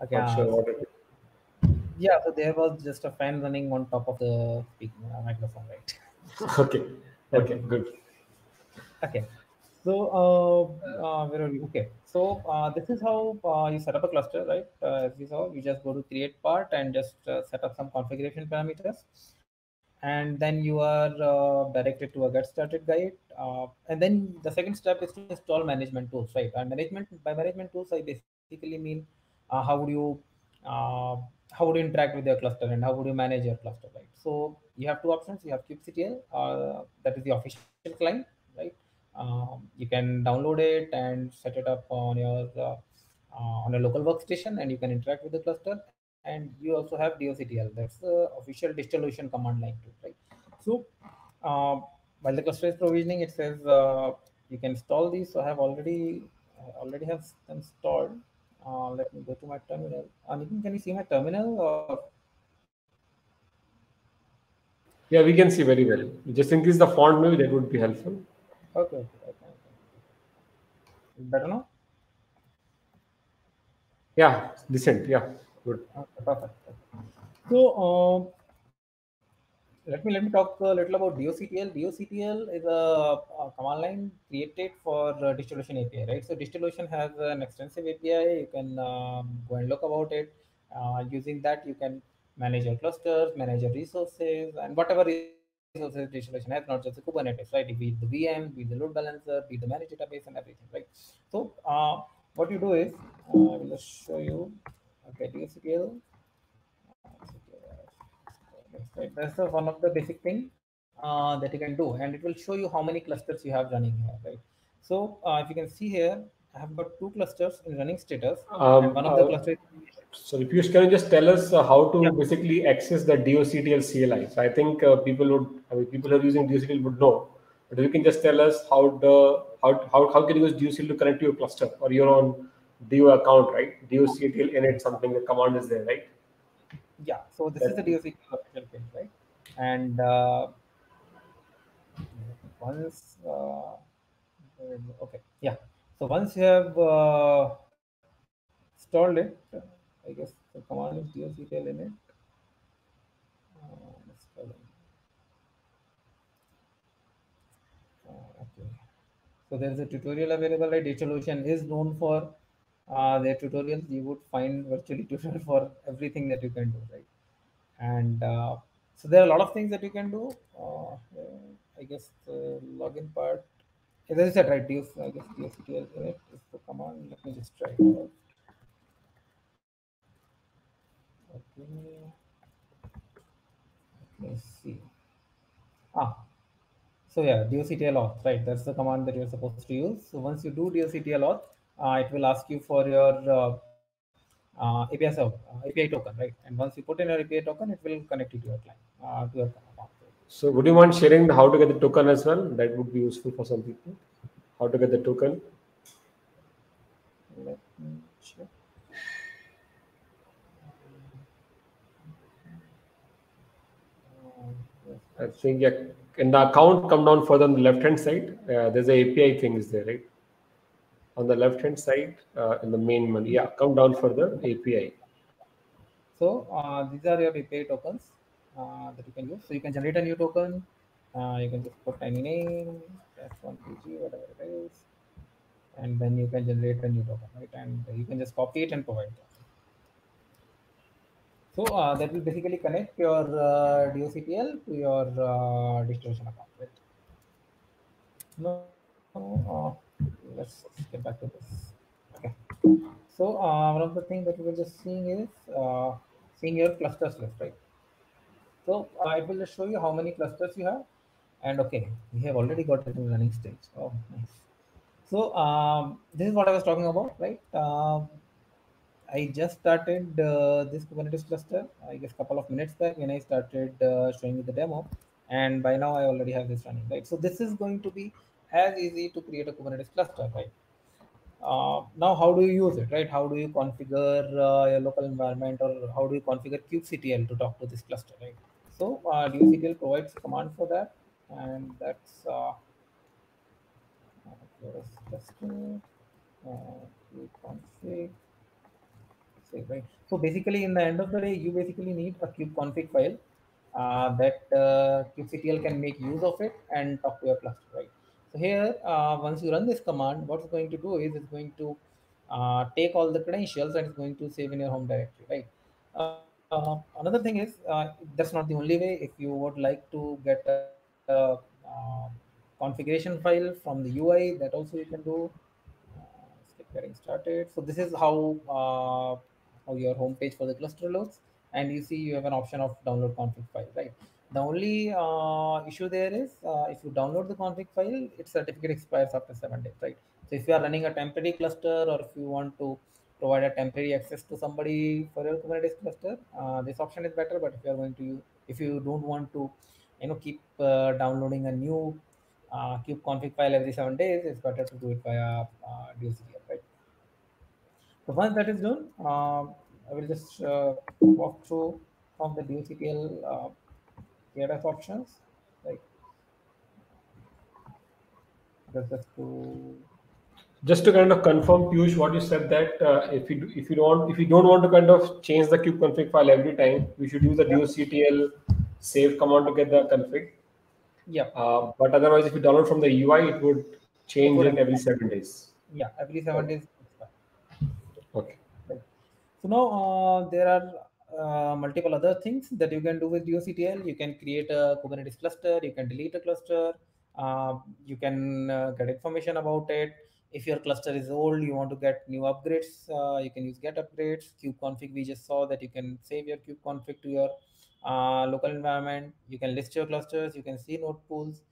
Okay. Not sure what it is. Yeah. So there was just a fan running on top of the speaking microphone, right? Okay, That's okay, good. okay. So, where are we? Okay. So, this is how you set up a cluster, right? As you saw, you just go to create part and just set up some configuration parameters. And then you are directed to a get started guide. And then the second step is to install management tools, right? And management tools, I basically mean how would you uh, how would you interact with your cluster and how would you manage your cluster, right? So you have two options. You have kubectl, that is the official client, right? You can download it and set it up on a local workstation, and you can interact with the cluster. And you also have doctl, that's the official distillation command line too, right? So uh, while the cluster is provisioning, it says you can install these. So I already have them installed. Let me go to my terminal. Nitin, can you see my terminal? Or Yeah, we can see very well. Just increase the font, maybe that would be helpful. okay. Better now. Yeah, decent. Yeah, good. Okay, perfect. So let me talk a little about doctl. doctl is a command line created for distillation API, right? So distillation has an extensive API. You can go and look about it. Using that, you can manage your clusters, manage your resources, and whatever resources distillation has, not just the Kubernetes, right? Be it the VM, be it the load balancer, be it the managed database, and everything, right? So what you do is, I will just show you. Okay, doctl. Right. That's one of the basic thing that you can do, and it will show you how many clusters you have running here, right? So if you can see here, I have got two clusters in running status, and Um, one of the uh, clusters. Sorry, Piyush, can you just tell us how to Yeah, basically access the doctl CLI? So I think people who are using doctl would know, but if you can just tell us how can you use doctl to connect to your cluster or your own do account, right? Doctl init something, the command is there, right? yeah. So this is the That DOCTL official page, right? And once okay, yeah. So once you have installed it, I guess the command is doctl init. Installing. Okay. So there's a tutorial available, right? DigitalOcean is known for their tutorials. You would find virtually tutorial for everything that you can do, right? And so there are a lot of things that you can do. I guess the login part, as I said, right? I guess DSQL init is the command. Let me just try it out. Okay, let's see. Ah, so yeah, doctl auth, right? That's the command that you're supposed to use. So once you do doctl auth, it will ask you for your API token, right? And once you put in your API token, it will connect you to your client, to your account. So would you mind sharing how to get the token as well? That would be useful for some people. How to get the token? Let me check. Yes. I think yeah, in the account, come down further on the left hand side. There's a API thing is there, right? On the left hand side, in the main menu. Yeah, come down further, API. So these are your API tokens that you can use. So you can generate a new token. You can just put any name, S1PG, whatever it is, and then you can generate a new token, right? And you can just copy it and provide that. So that will basically connect your doctl to your distribution account, right? No, let's get back to this. Okay. So one of the things that we were just seeing is seeing your clusters list, right? So it will just show you how many clusters you have. And okay, we have already got it in running stage. Oh, nice. So this is what I was talking about, right? I just started this Kubernetes cluster, I guess, a couple of minutes back when I started showing you the demo, and by now I already have this running, right? So this is going to be as easy to create a Kubernetes cluster, right? Now, how do you use it, right? How do you configure your local environment, or how do you configure kubectl to talk to this cluster, right? So DOCTL provides a command for that, and that's Flores cluster config save, right? So basically, in the end of the day, you basically need a kubeconfig file that kubectl can make use of it and talk to your cluster, right? So here, once you run this command, what it's going to do is it's going to take all the credentials and it's going to save in your home directory, right? Another thing is that's not the only way. If you would like to get a configuration file from the UI, that also you can do. Let's get getting started. So this is how your homepage for the cluster looks, and you see you have an option of download config file, right? The only issue there is if you download the config file, its certificate expires after 7 days, right? So if you are running a temporary cluster, or if you want to provide a temporary access to somebody for your Kubernetes cluster, this option is better. But if you are going to, if you don't want to, keep downloading a new kube config file every 7 days, it's better to do it via DOCTL, right? So once that is done, I will just walk through from the DOCTL KRF options, like just to Just to kind of confirm, Piyush, what you said, that if you don't want to kind of change the kubeconfig file every time, we should use the yeah, doctl save command to get the config. yeah, But otherwise, if you download from the UI, it would it change would it every expire. 7 days. Yeah, every seven Okay. days it expire. Okay. Right. So now there are multiple other things that you can do with DOCTL. You can create a Kubernetes cluster. You can delete a cluster. You can get information about it. If your cluster is old, you want to get new upgrades, you can use get upgrades. Kubeconfig, we just saw that you can save your kubeconfig to your local environment. You can list your clusters. You can see node pools.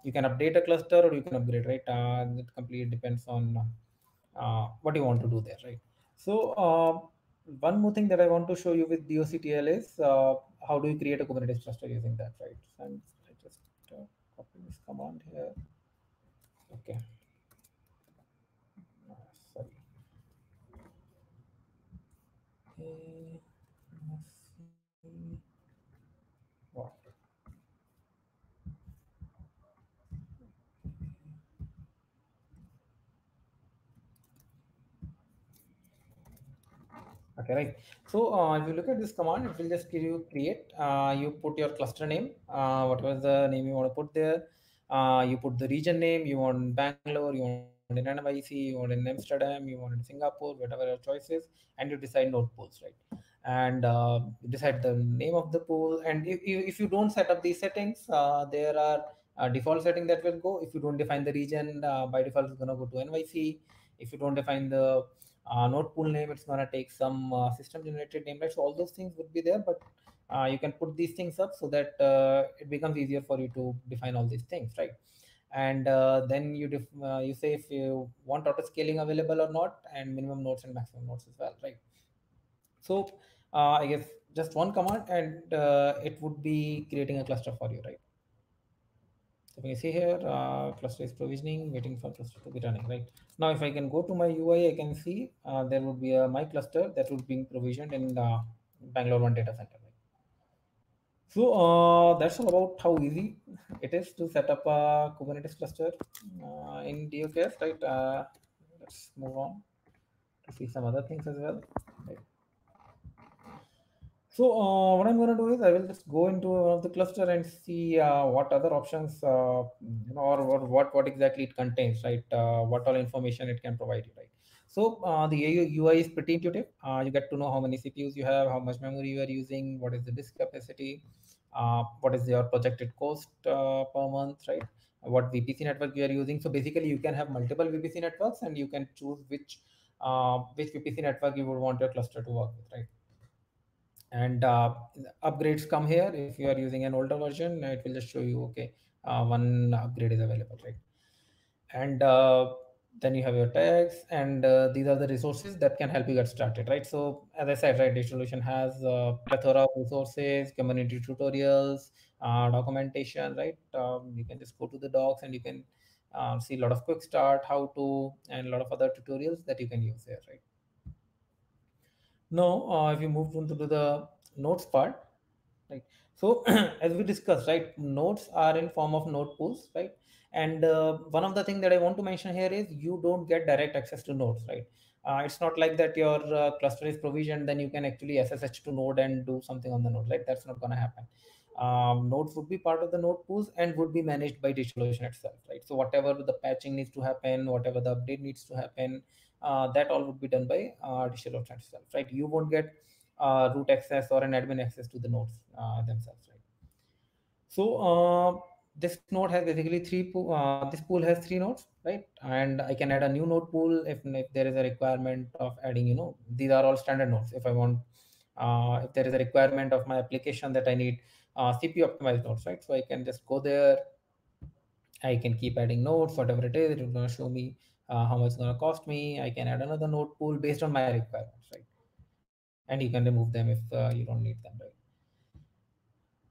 You can update a cluster or you can upgrade, right? It completely depends on what you want to do there, right? So one more thing that I want to show you with DOCTL is how do you create a Kubernetes cluster using that, right? And I just copy this command here. Okay. Sorry. Okay. Let's see. What? Okay, right. So if you look at this command, it will just give you create. You put your cluster name, whatever the name you want to put there. You put the region name. You want Bangalore, you want in NYC, you want in Amsterdam, you want in Singapore, whatever your choice is, and you decide node pools, right? And you decide the name of the pool. And if you don't set up these settings, there are default setting that will go. If you don't define the region, by default it's gonna go to NYC. If you don't define the node pool name, it's gonna take some system generated name, right? So all those things would be there, but you can put these things up so that it becomes easier for you to define all these things, right? And then you say if you want auto scaling available or not, and minimum nodes and maximum nodes as well, right? So I guess just one command, and it would be creating a cluster for you, right? So we see here, cluster is provisioning, waiting for cluster to be running, right? Now, if I can go to my UI, I can see there would be a my cluster that would be provisioned in Bangalore one data center, right? So that's all about how easy it is to set up a Kubernetes cluster in DOKS, right? Let's move on to see some other things as well, right? So what I'm going to do is I will just go into one of the cluster and see what other options, or what exactly it contains, right? What all information it can provide you, right? So the UI is pretty intuitive. You get to know how many CPUs you have, how much memory you are using, what is the disk capacity, what is your projected cost per month, right? What VPC network you are using. So basically, you can have multiple VPC networks, and you can choose which VPC network you would want your cluster to work with, right? And upgrades come here. If you are using an older version, it will just show you, okay, one upgrade is available, right? And then you have your tags, and these are the resources that can help you get started, right? So as I said, right, DigitalOcean has a plethora of resources, community tutorials, documentation, right? You can just go to the docs and you can see a lot of quick start, how to, and a lot of other tutorials that you can use there, right? Now if you move on to the notes part, right? So as we discussed, right, nodes are in form of node pools, right? And one of the thing that I want to mention here is you don't get direct access to nodes, right? It's not like that your cluster is provisioned, then you can actually SSH to node and do something on the node, right? That's not going to happen. Nodes would be part of the node pools and would be managed by DigitalOcean itself, right? So whatever the patching needs to happen, whatever the update needs to happen, that all would be done by DigitalOcean itself, right? You won't get root access or an admin access to the nodes themselves, right? So this node has basically this pool has three nodes, right? And I can add a new node pool if there is a requirement of adding, these are all standard nodes. If I want, if there is a requirement of my application that I need CPU optimized nodes, right? So I can just go there. I can keep adding nodes, whatever it is. It will gonna show me how much it's gonna cost me. I can add another node pool based on my requirements, right? And you can remove them if you don't need them, right?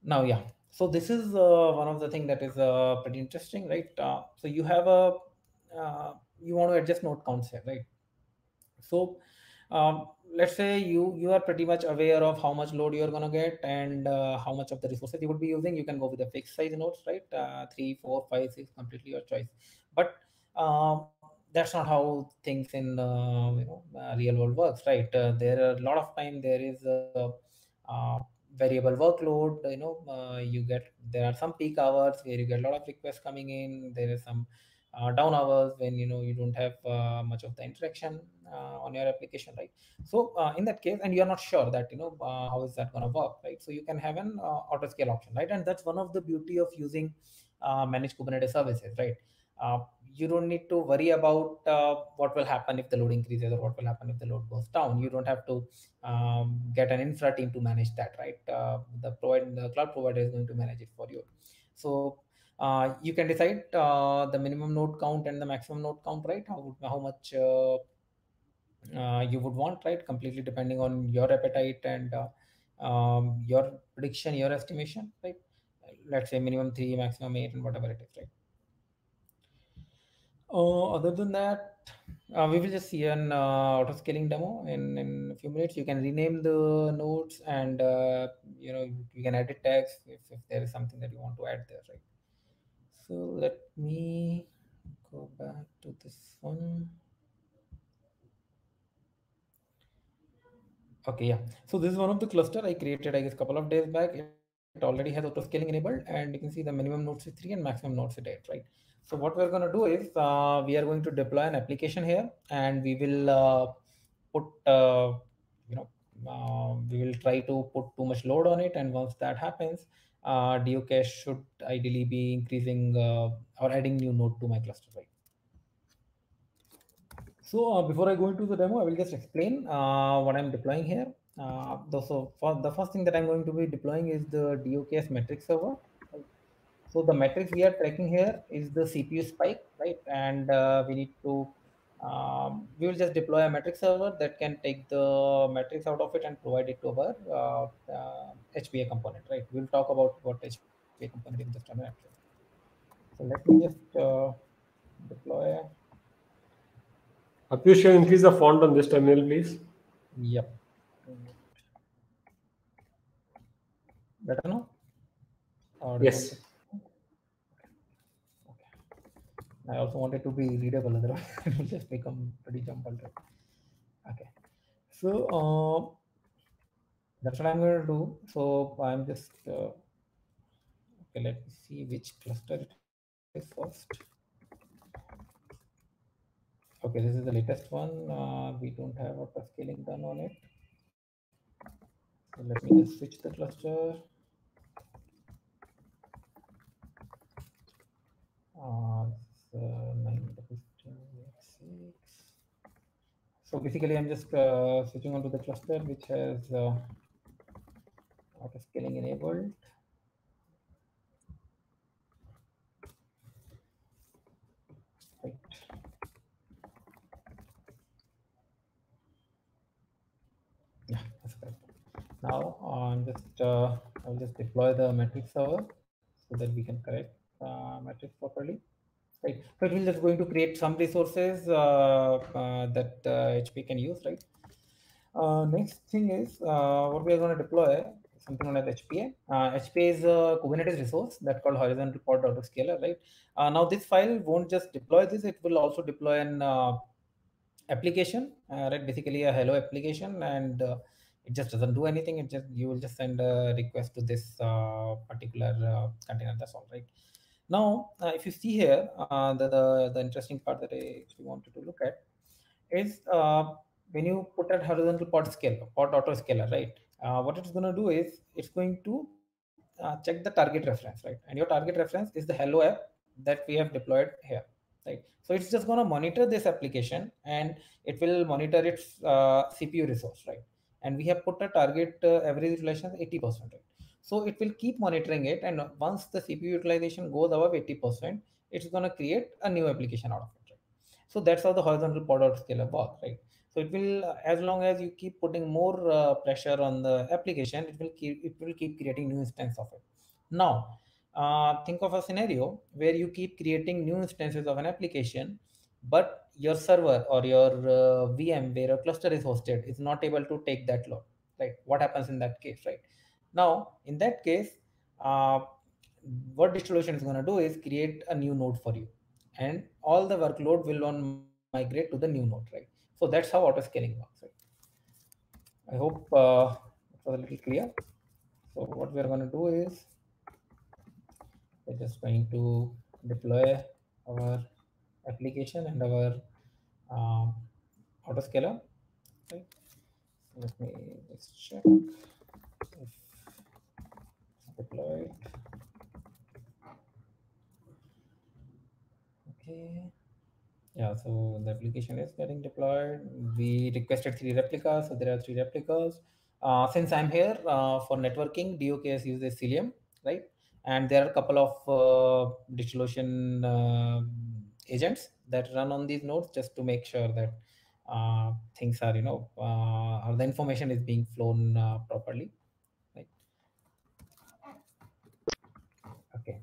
Now, yeah. So this is one of the thing that is pretty interesting, right? So you have you want to adjust node counts here, right? So let's say you are pretty much aware of how much load you're going to get and how much of the resources you would be using. You can go with a fixed size nodes, right? 3, 4, 5, 6, completely your choice. But that's not how things in real world works, right? There are a lot of time there is uh, variable workload. You get, there are some peak hours where you get a lot of requests coming in. There is some down hours when you don't have much of the interaction on your application, right? So in that case, and you're not sure that how is that going to work, right? So you can have an auto scale option, right? And that's one of the beauty of using managed Kubernetes services, right? uh, you don't need to worry about what will happen if the load increases or what will happen if the load goes down. You don't have to get an infra team to manage that, right? The cloud provider is going to manage it for you. So you can decide the minimum node count and the maximum node count, right? How much you would want, right? Completely depending on your appetite and your prediction, your estimation, right? Let's say minimum 3, maximum 8, and whatever it is, right? Other than that, we will just see an auto scaling demo in a few minutes. You can rename the nodes and you can edit tags if there is something that you want to add there, right? So let me go back to this one. Okay, yeah. So this is one of the cluster I created, I guess, a couple of days back. It already has auto scaling enabled, and you can see the minimum nodes is 3 and maximum nodes is 8, right? So what we're going to do is we are going to deploy an application here, and we will put, you know, we will try to put too much load on it, and once that happens, DOCache should ideally be increasing or adding new node to my cluster, right? So before I go into the demo, I will just explain what I'm deploying here. So for the first thing that I'm going to be deploying is the DOKS metric server. Right? So the metrics we are tracking here is the CPU spike, right? And we need to, we will just deploy a metric server that can take the metrics out of it and provide it to our HPA component, right? We'll talk about what HPA component in just a minute. So let me just deploy. Piyush, can you increase the font on this terminal, please? Yep. Better now? Or Yes. okay. I also want it to be readable, otherwise it will just become pretty jumbled. Okay. So that's what I'm going to do. So I'm just okay. Let me see which cluster it is first. Okay, this is the latest one. We don't have auto scaling done on it. So let me just switch the cluster. This is 9.6. So basically, I'm just switching onto the cluster which has auto scaling enabled. Right. Yeah, that's correct. Now I'm just I'll just deploy the metric server so that we can correct metrics properly. Right. So it will just going to create some resources that HP can use, right? Next thing is what we are going to deploy something known as HPA. HPA is a Kubernetes resource that's called horizontal pod autoscaler, right? Now this file won't just deploy this; it will also deploy an application, right? Basically a hello application, and it just doesn't do anything. It just, you will just send a request to this particular container. That's all, right? Now, if you see here, the interesting part that I actually wanted to look at is when you put a horizontal pod auto scaler, right? What it's going to do is it's going to check the target reference, right? And your target reference is the hello app that we have deployed here, right? So it's just going to monitor this application, and it will monitor its CPU resource, right? And we have put a target average utilization 80%, right? So it will keep monitoring it, and once the CPU utilization goes above 80%, it's going to create a new application out of it, right? So that's how the horizontal pod out scaler works, right? So it will, as long as you keep putting more pressure on the application, it will keep creating new instance of it. Now, think of a scenario where you keep creating new instances of an application, but your server or your VM where your cluster is hosted is not able to take that load, right? What happens in that case, right? Now, in that case, uh, what DigitalOcean is going to do is create a new node for you, and all the workload will on migrate to the new node, right? So that's how auto scaling works, right? I hope it was a little clear. So what we are going to do is we're just going to deploy our application and our um, autoscaler, right? So let me just check if it's deployed. Okay. Yeah, so the application is getting deployed. We requested 3 replicas, so there are 3 replicas. Since I'm here for networking, DOKS uses Cilium, right? And there are a couple of DigitalOcean agents that run on these nodes just to make sure that things are, or the information is being flown properly, right? Okay.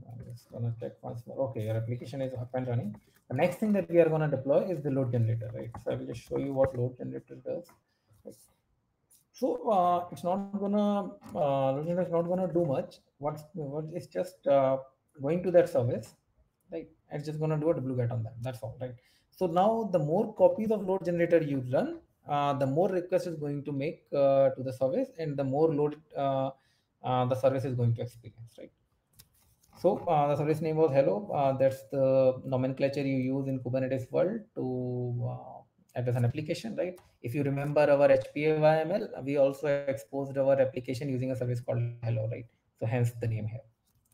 I'm just gonna check once more. Okay, your application is up and running. The next thing that we are gonna deploy is the load generator, right? So I will just show you what load generator does. Right. So it's not gonna load generator is not gonna do much. What is just going to that service, right? It's just gonna do a wget on that. That's all, right? So now the more copies of load generator you run, the more request is going to make to the service, and the more load the service is going to experience, right? So the service name was hello. That's the nomenclature you use in Kubernetes world to address an application, right? If you remember our HPA YML, we also exposed our application using a service called hello, right? So hence the name here.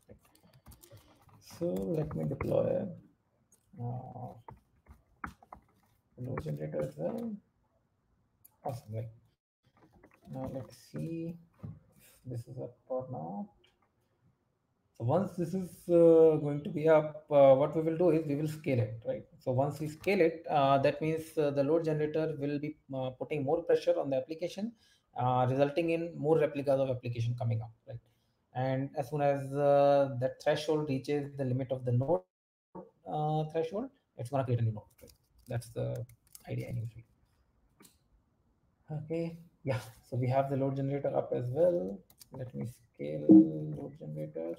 Right. So let me deploy uh, load generator as well. Awesome, right? Now let's see if this is up or not. So once this is going to be up, what we will do is we will scale it, right? So once we scale it, that means the load generator will be putting more pressure on the application, resulting in more replicas of application coming up, right? And as soon as that threshold reaches the limit of the node threshold, it's gonna create a new node, right? That's the idea anyway. Okay, yeah. So we have the load generator up as well. Let me scale load generator.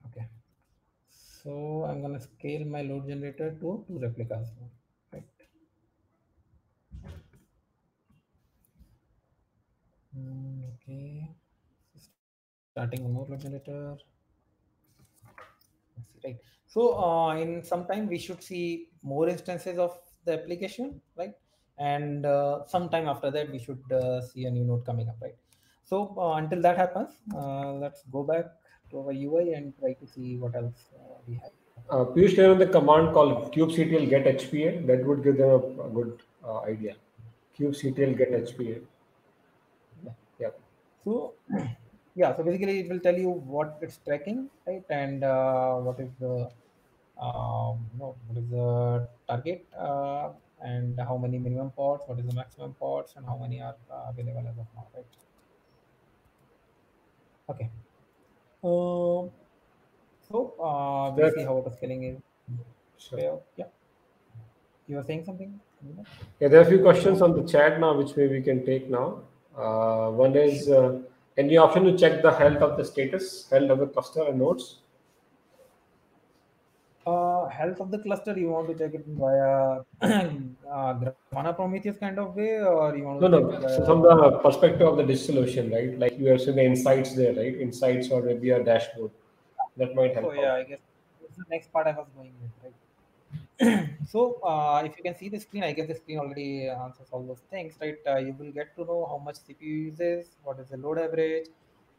Okay. So I'm gonna scale my load generator to 2 replicas now, right? Okay. Starting one more load generator. Let's see, right. So in some time we should see more instances of the application, right? And sometime after that we should see a new node coming up, right? So until that happens, let's go back to our UI and try to see what else we have. Piyush, there is the command called kubectl get HPA. That would give them a good idea. Kubectl get HPA. Yeah. Yeah. So yeah, so basically it will tell you what it's tracking, right? And what is the what is the target, and how many minimum pods, what is the maximum pods, and how many are available as of now, right? Okay. Um, so we'll see That's how the scaling is. sure. Yeah. Yeah. You were saying something? Nima? Yeah, there are a few questions on the chat now, which maybe we can take now. One is any option to check the health of the status, health of the cluster and nodes? Health of the cluster, you want to check it via Grafana Prometheus kind of way, or you want No, to check it no. So from via? the perspective of the DigitalOcean, right? Like you have seen the insights there, right? Insights or maybe a dashboard that might So help yeah, out. I guess that's the next part I was going with, right? So if you can see the screen, I guess the screen already answers all those things, right? You will get to know how much CPU uses, what is the load average,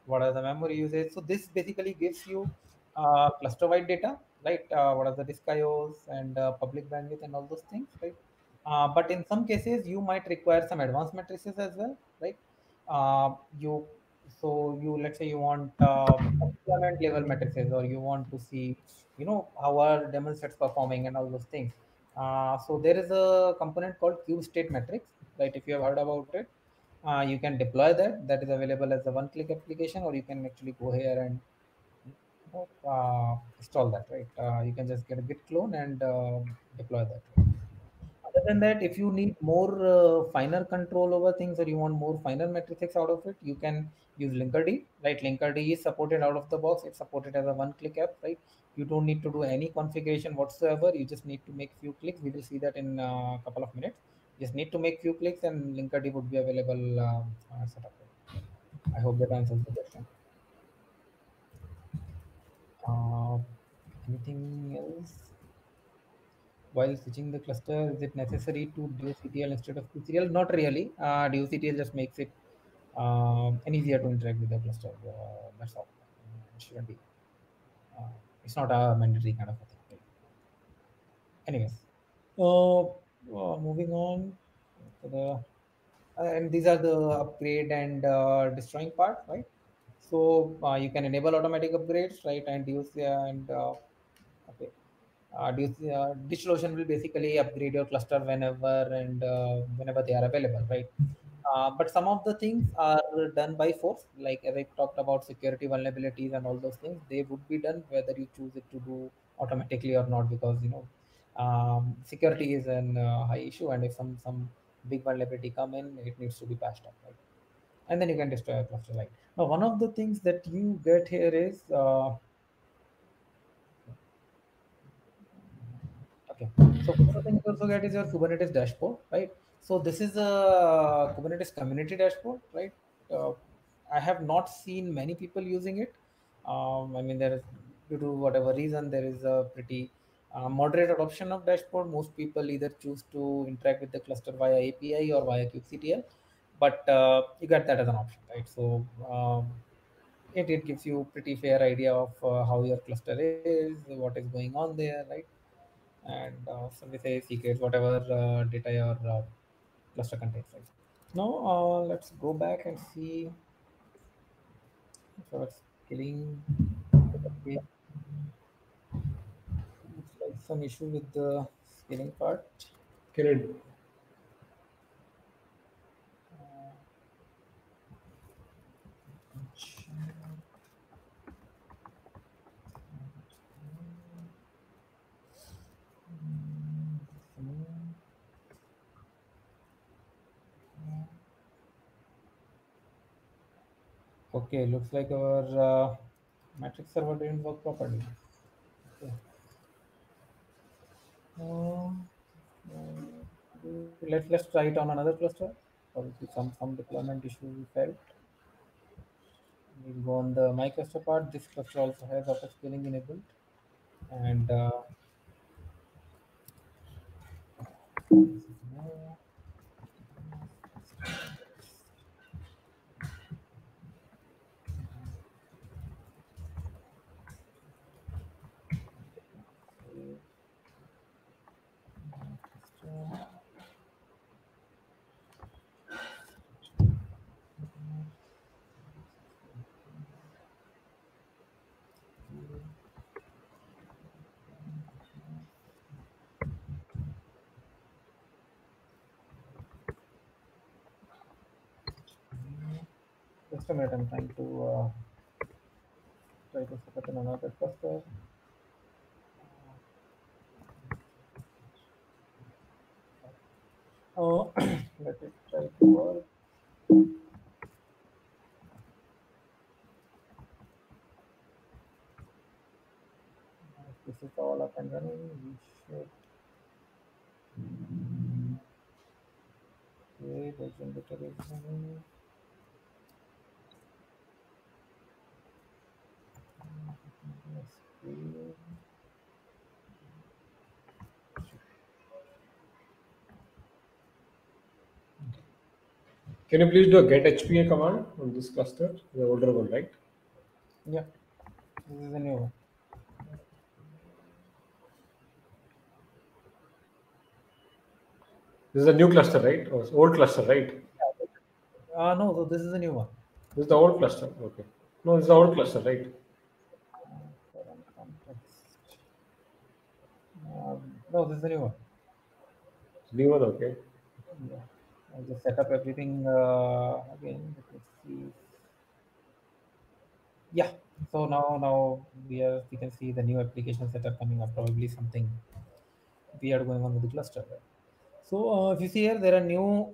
what are the memory usage. So this basically gives you cluster-wide data, right? What are the disk IOs and public bandwidth and all those things, right? But in some cases, you might require some advanced matrices as well, right? You you, let's say you want deployment level matrices, or you want to see, how are demo sets performing and all those things. So there is a component called cube state matrix, right? If you have heard about it, you can deploy that. That is available as a one-click application, or you can actually go here and install that, right? You can just get a git clone and deploy that. Right? Other than that, if you need more finer control over things, or you want more finer metrics out of it, you can use Linkerd, right? Linkerd is supported out of the box. It's supported as a one-click app, right? You don't need to do any configuration whatsoever. You just need to make few clicks. We will see that in a couple of minutes. You just need to make few clicks, and Linkerd would be available set up. I hope that answers the question. Uh, Anything else? While switching the cluster, is it necessary to do CTL instead of QCTL? Not really. Do CTL just makes it and easier to interact with the cluster. That's all. It shouldn't be. Uh, it's not a mandatory kind of a thing. Right? Anyways, moving on to the and these are the upgrade and destroying part, right? So you can enable automatic upgrades, right? And use and okay. DigitalOcean will basically upgrade your cluster whenever they are available, right? But some of the things are done by force, like as I talked about security vulnerabilities and all those things. They would be done whether you choose it to do automatically or not, because security is an high issue, and if some big vulnerability come in, it needs to be patched up, right? And then you can destroy a cluster. Like now, one of the things that you get here is okay. So one of the things you also get is your Kubernetes dashboard, right? So this is a Kubernetes community dashboard, right? Uh, I have not seen many people using it. I mean, there is, due to whatever reason, there is a pretty moderate adoption of dashboard. Most people either choose to interact with the cluster via API or via kubectl, but you get that as an option, right? So it gives you pretty fair idea of how your cluster is, what is going on there, right? And so we say secrets, whatever data your cluster contains, right? Now let's go back and see if our scaling. Okay, looks like some issue with the scaling part. Can it? Okay, looks like our matrix server didn't work properly. Okay. Uh, let's try it on another cluster. Probably some deployment issue we felt. We'll go on the my cluster part. This cluster also has auto scaling enabled, and this is more. Just a minute, I'm trying to try to set up in another cluster. Let it try to work. This is all up and running. We should. Okay, the generator is running. Screen. Can you please do a get HPA command on this cluster, the older one, right? Yeah, this is a new one. This is a new cluster, right? Or old cluster, right? No, so this is a new one. This is the old cluster. Okay. No, this is the old cluster, right? Current context. No, this is a new one. New one, okay. Yeah, I'll just set up everything again. Let me see. Yeah, so now we can see the new application setup coming up. Probably something weird going on with the cluster. Right? So if you see here, there are new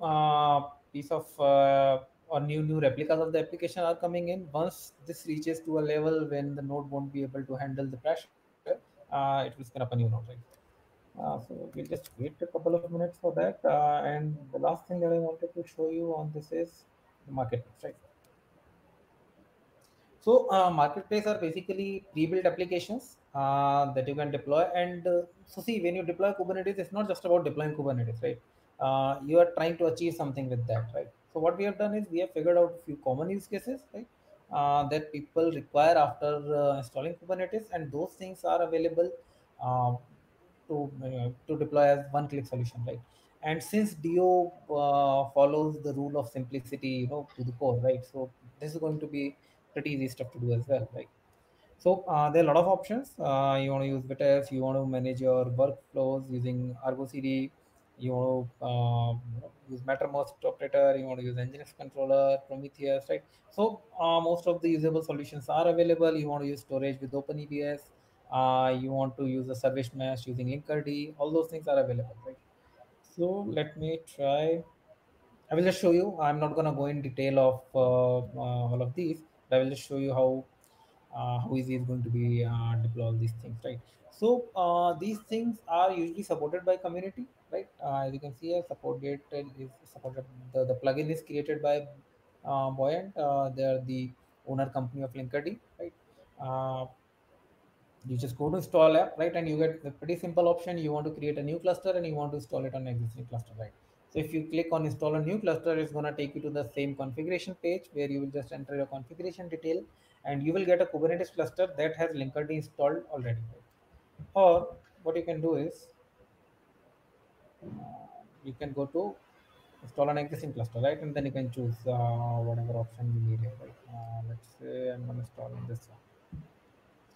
piece of or new replicas of the application are coming in. Once this reaches to a level when the node won't be able to handle the pressure, it will spin up a new node, right? So we'll just wait a couple of minutes for that. And the last thing that I wanted to show you on this is the marketplace, right? So marketplace are basically pre-built applications that you can deploy. And so see, when you deploy Kubernetes, it's not just about deploying Kubernetes, right? You are trying to achieve something with that, right? So what we have done is we have figured out a few common use cases, right? That people require after installing Kubernetes, and those things are available uh, to deploy as one-click solution, right? And since DO follows the rule of simplicity, to the core, right? So this is going to be pretty easy stuff to do as well, right? So there are a lot of options. You want to use Vitess, you want to manage your workflows using Argo CD, you want to use Mattermost operator, you want to use Nginx controller, Prometheus, right? So most of the usable solutions are available. You want to use storage with OpenEBS, you want to use a service mesh using Linkerd, all those things are available, right? So let me try. I will just show you. I'm not going to go in detail of all of these, but I will just show you how easy it's going to be deploy all these things, right? So these things are usually supported by community, right? As you can see here, support gate is supported. The plugin is created by Buoyant. They are the owner company of Linkerd, right? Uh, you just go to install app, right? And you get the pretty simple option. You want to create a new cluster and you want to install it on existing cluster, right? So if you click on install a new cluster, it's going to take you to the same configuration page where you will just enter your configuration detail, and you will get a Kubernetes cluster that has Linkerd installed already, right? Or what you can do is you can go to install an existing cluster, right? And then you can choose whatever option you need here, right? Let's say I'm going to install this one.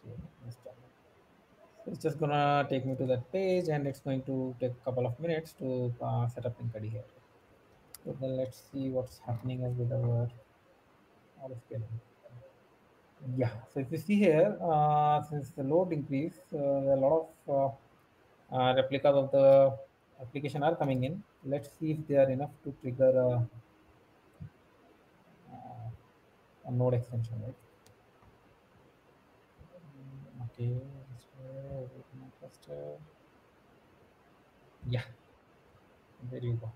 So install it. So it's just gonna take me to that page, and it's going to take a couple of minutes to set up Linkerd here. So then let's see what's happening as with our auto scaling. Yeah. So if you see here, since the load increase, a lot of replicas of the application are coming in. Let's see if they are enough to trigger a node extension, right? Okay. So, cluster. Yeah. There you go.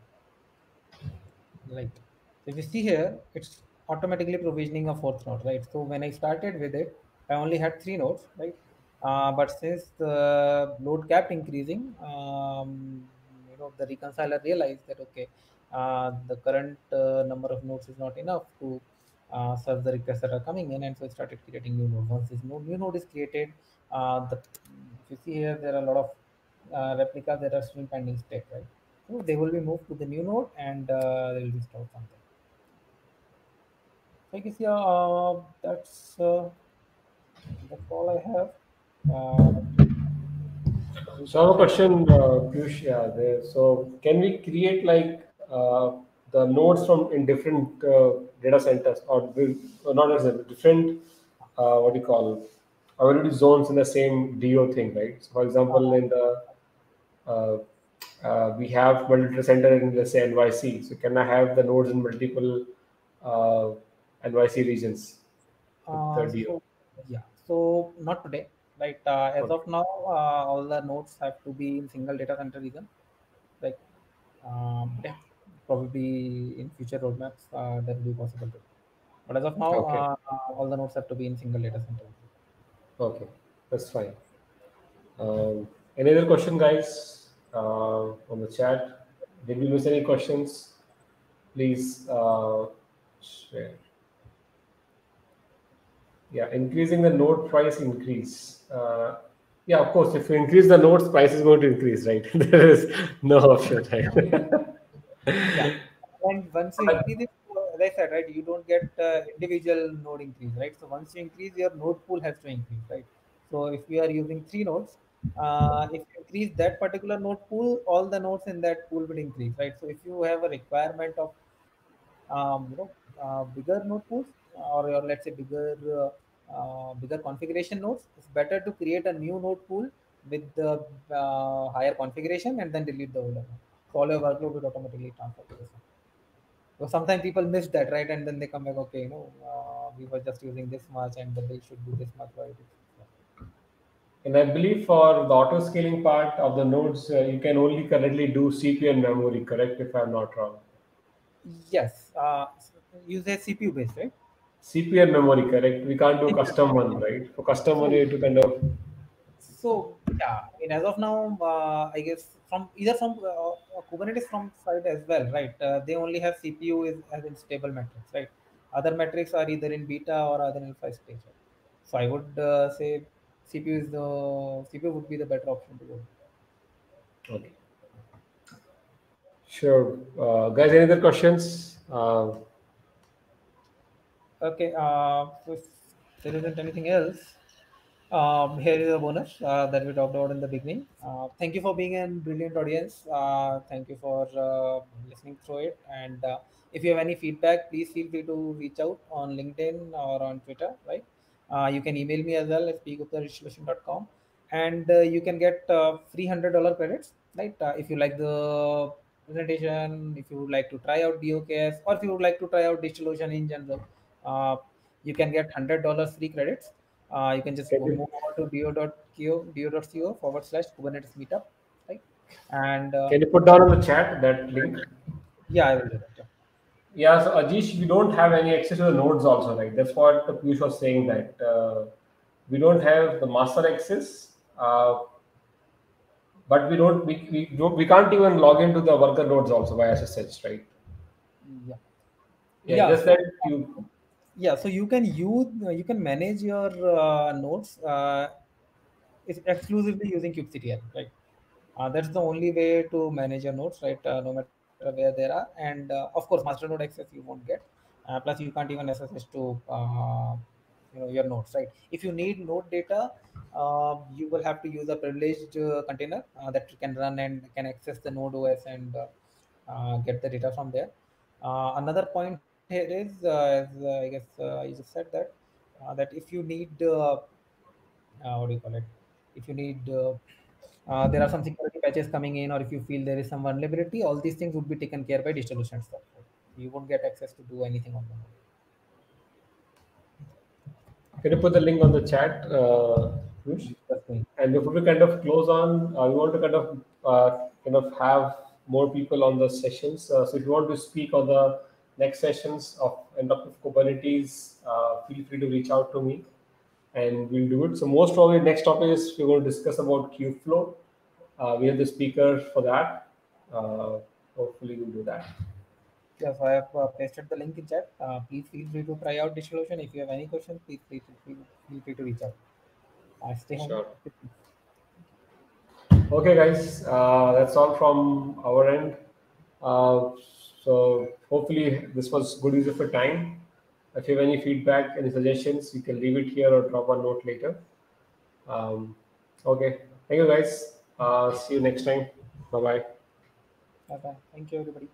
Right. So if you see here, it's automatically provisioning a fourth node, right? So when I started with it, I only had three nodes, right? But since the load kept increasing, the reconciler realized that okay, the current number of nodes is not enough to serve the requests that are coming in, and so it started creating new nodes. Once this new node is created, if you see here, there are a lot of replicas that are still pending state, right? So they will be moved to the new node, and they will be stored something. So I guess yeah, that's all I have. Uh, we So I can have a check. question, Piyush. Yeah, there. So can we create like the nodes from in different data centers, or not as a different what do you call availability zones in the same DO thing, right? So for example, in the uh, we have multiple data center in, let's say, NYC. So can I have the nodes in multiple uh, NYC regions with the DO? So yeah, so not today, right? As Okay. of now, all the nodes have to be in single data center region, like yeah, probably in future roadmaps that will be possible to. But as of now, Okay. all the nodes have to be in single data center. Okay. That's fine. Any other question, guys, on the chat? Did we miss any questions? Please share. Yeah, increasing the node price increase. Yeah, of course, if you increase the nodes, price is going to increase, right? There is no option, right? Yeah, and once you But increase it, as I said, right, you don't get individual node increase, right? So once you increase, your node pool has to increase, right? So if we are using three nodes, if you increase that particular node pool, all the nodes in that pool will increase, right? So if you have a requirement of bigger node pools, or let's say bigger configuration nodes, it's better to create a new node pool with the higher configuration and then delete the older one. So all your workload will automatically transfer to this one. So sometimes people miss that, right? And then they come back, okay, we were just using this much and the bill should be this much. Why it is? and I believe for the auto scaling part of the nodes, you can only currently do CPU and memory, correct? If I'm not wrong. Yes, use a CPU based, right? CPU and memory, correct? We can't do CPU. custom one, right? For custom one, So you have to kind of. So yeah, I mean, as of now, I guess from either from Kubernetes from side as well, right? They only have CPU is as in stable metrics, right? Other metrics are either in beta or other in alpha stage. Right? So I would say CPU would be the better option to go. Okay. Sure. Guys, any other questions? Okay, if there isn't anything else, here is a bonus that we talked about in the beginning. Thank you for being a brilliant audience. Thank you for listening through it. And if you have any feedback, please feel free to reach out on LinkedIn or on Twitter, right? You can email me as well at speakuptheresolution.com. And you can get free $100 credits, right? If you like the presentation, if you would like to try out DOKS, or if you would like to try out DigitalOcean in general, uh, you can get $100 free credits. You can just Can move you over to do.co/Kubernetes meetup, right? And can you put down on the chat that link? yeah, I will do that. Yeah. Yeah, so Ajish, we don't have any access to the nodes also, right? That's what Piyush was saying that we don't have the master access, but we can't even log into the worker nodes also via SSH, right? Yeah. Yeah, Yeah. just So that you. so you can manage your nodes is exclusively using kubectl, right? That's the only way to manage your nodes, right? No matter where they are, and of course, master node access you won't get. Plus, you can't even SSH to your nodes, right? If you need node data, you will have to use a privileged container that can run and can access the node OS and get the data from there. Another point here is, as I guess you just said that if you need what do you call it? If you need there are some security patches coming in, or if you feel there is some vulnerability, all these things would be taken care by DigitalOcean stuff. Right? You won't get access to do anything on them. Can you put the link on the chat, Piyush? That's me. And before we kind of close on, we want to kind of have more people on the sessions. So if you want to speak on the next sessions of end up with Kubernetes, feel free to reach out to me, and we'll do it. So most probably next topic is we're going to discuss about Kubeflow. We have the speaker for that. Hopefully we'll do that. Yeah, so I have pasted the link in chat. Please feel free to try out DigitalOcean. If you have any questions, please feel free to reach out. Stay home. Sure. Okay, guys, that's all from our end. Uh, so hopefully this was good use of your time. If you have any feedback, any suggestions, you can leave it here or drop a note later. Okay, thank you, guys. See you next time. Bye bye. Bye bye. Thank you, everybody.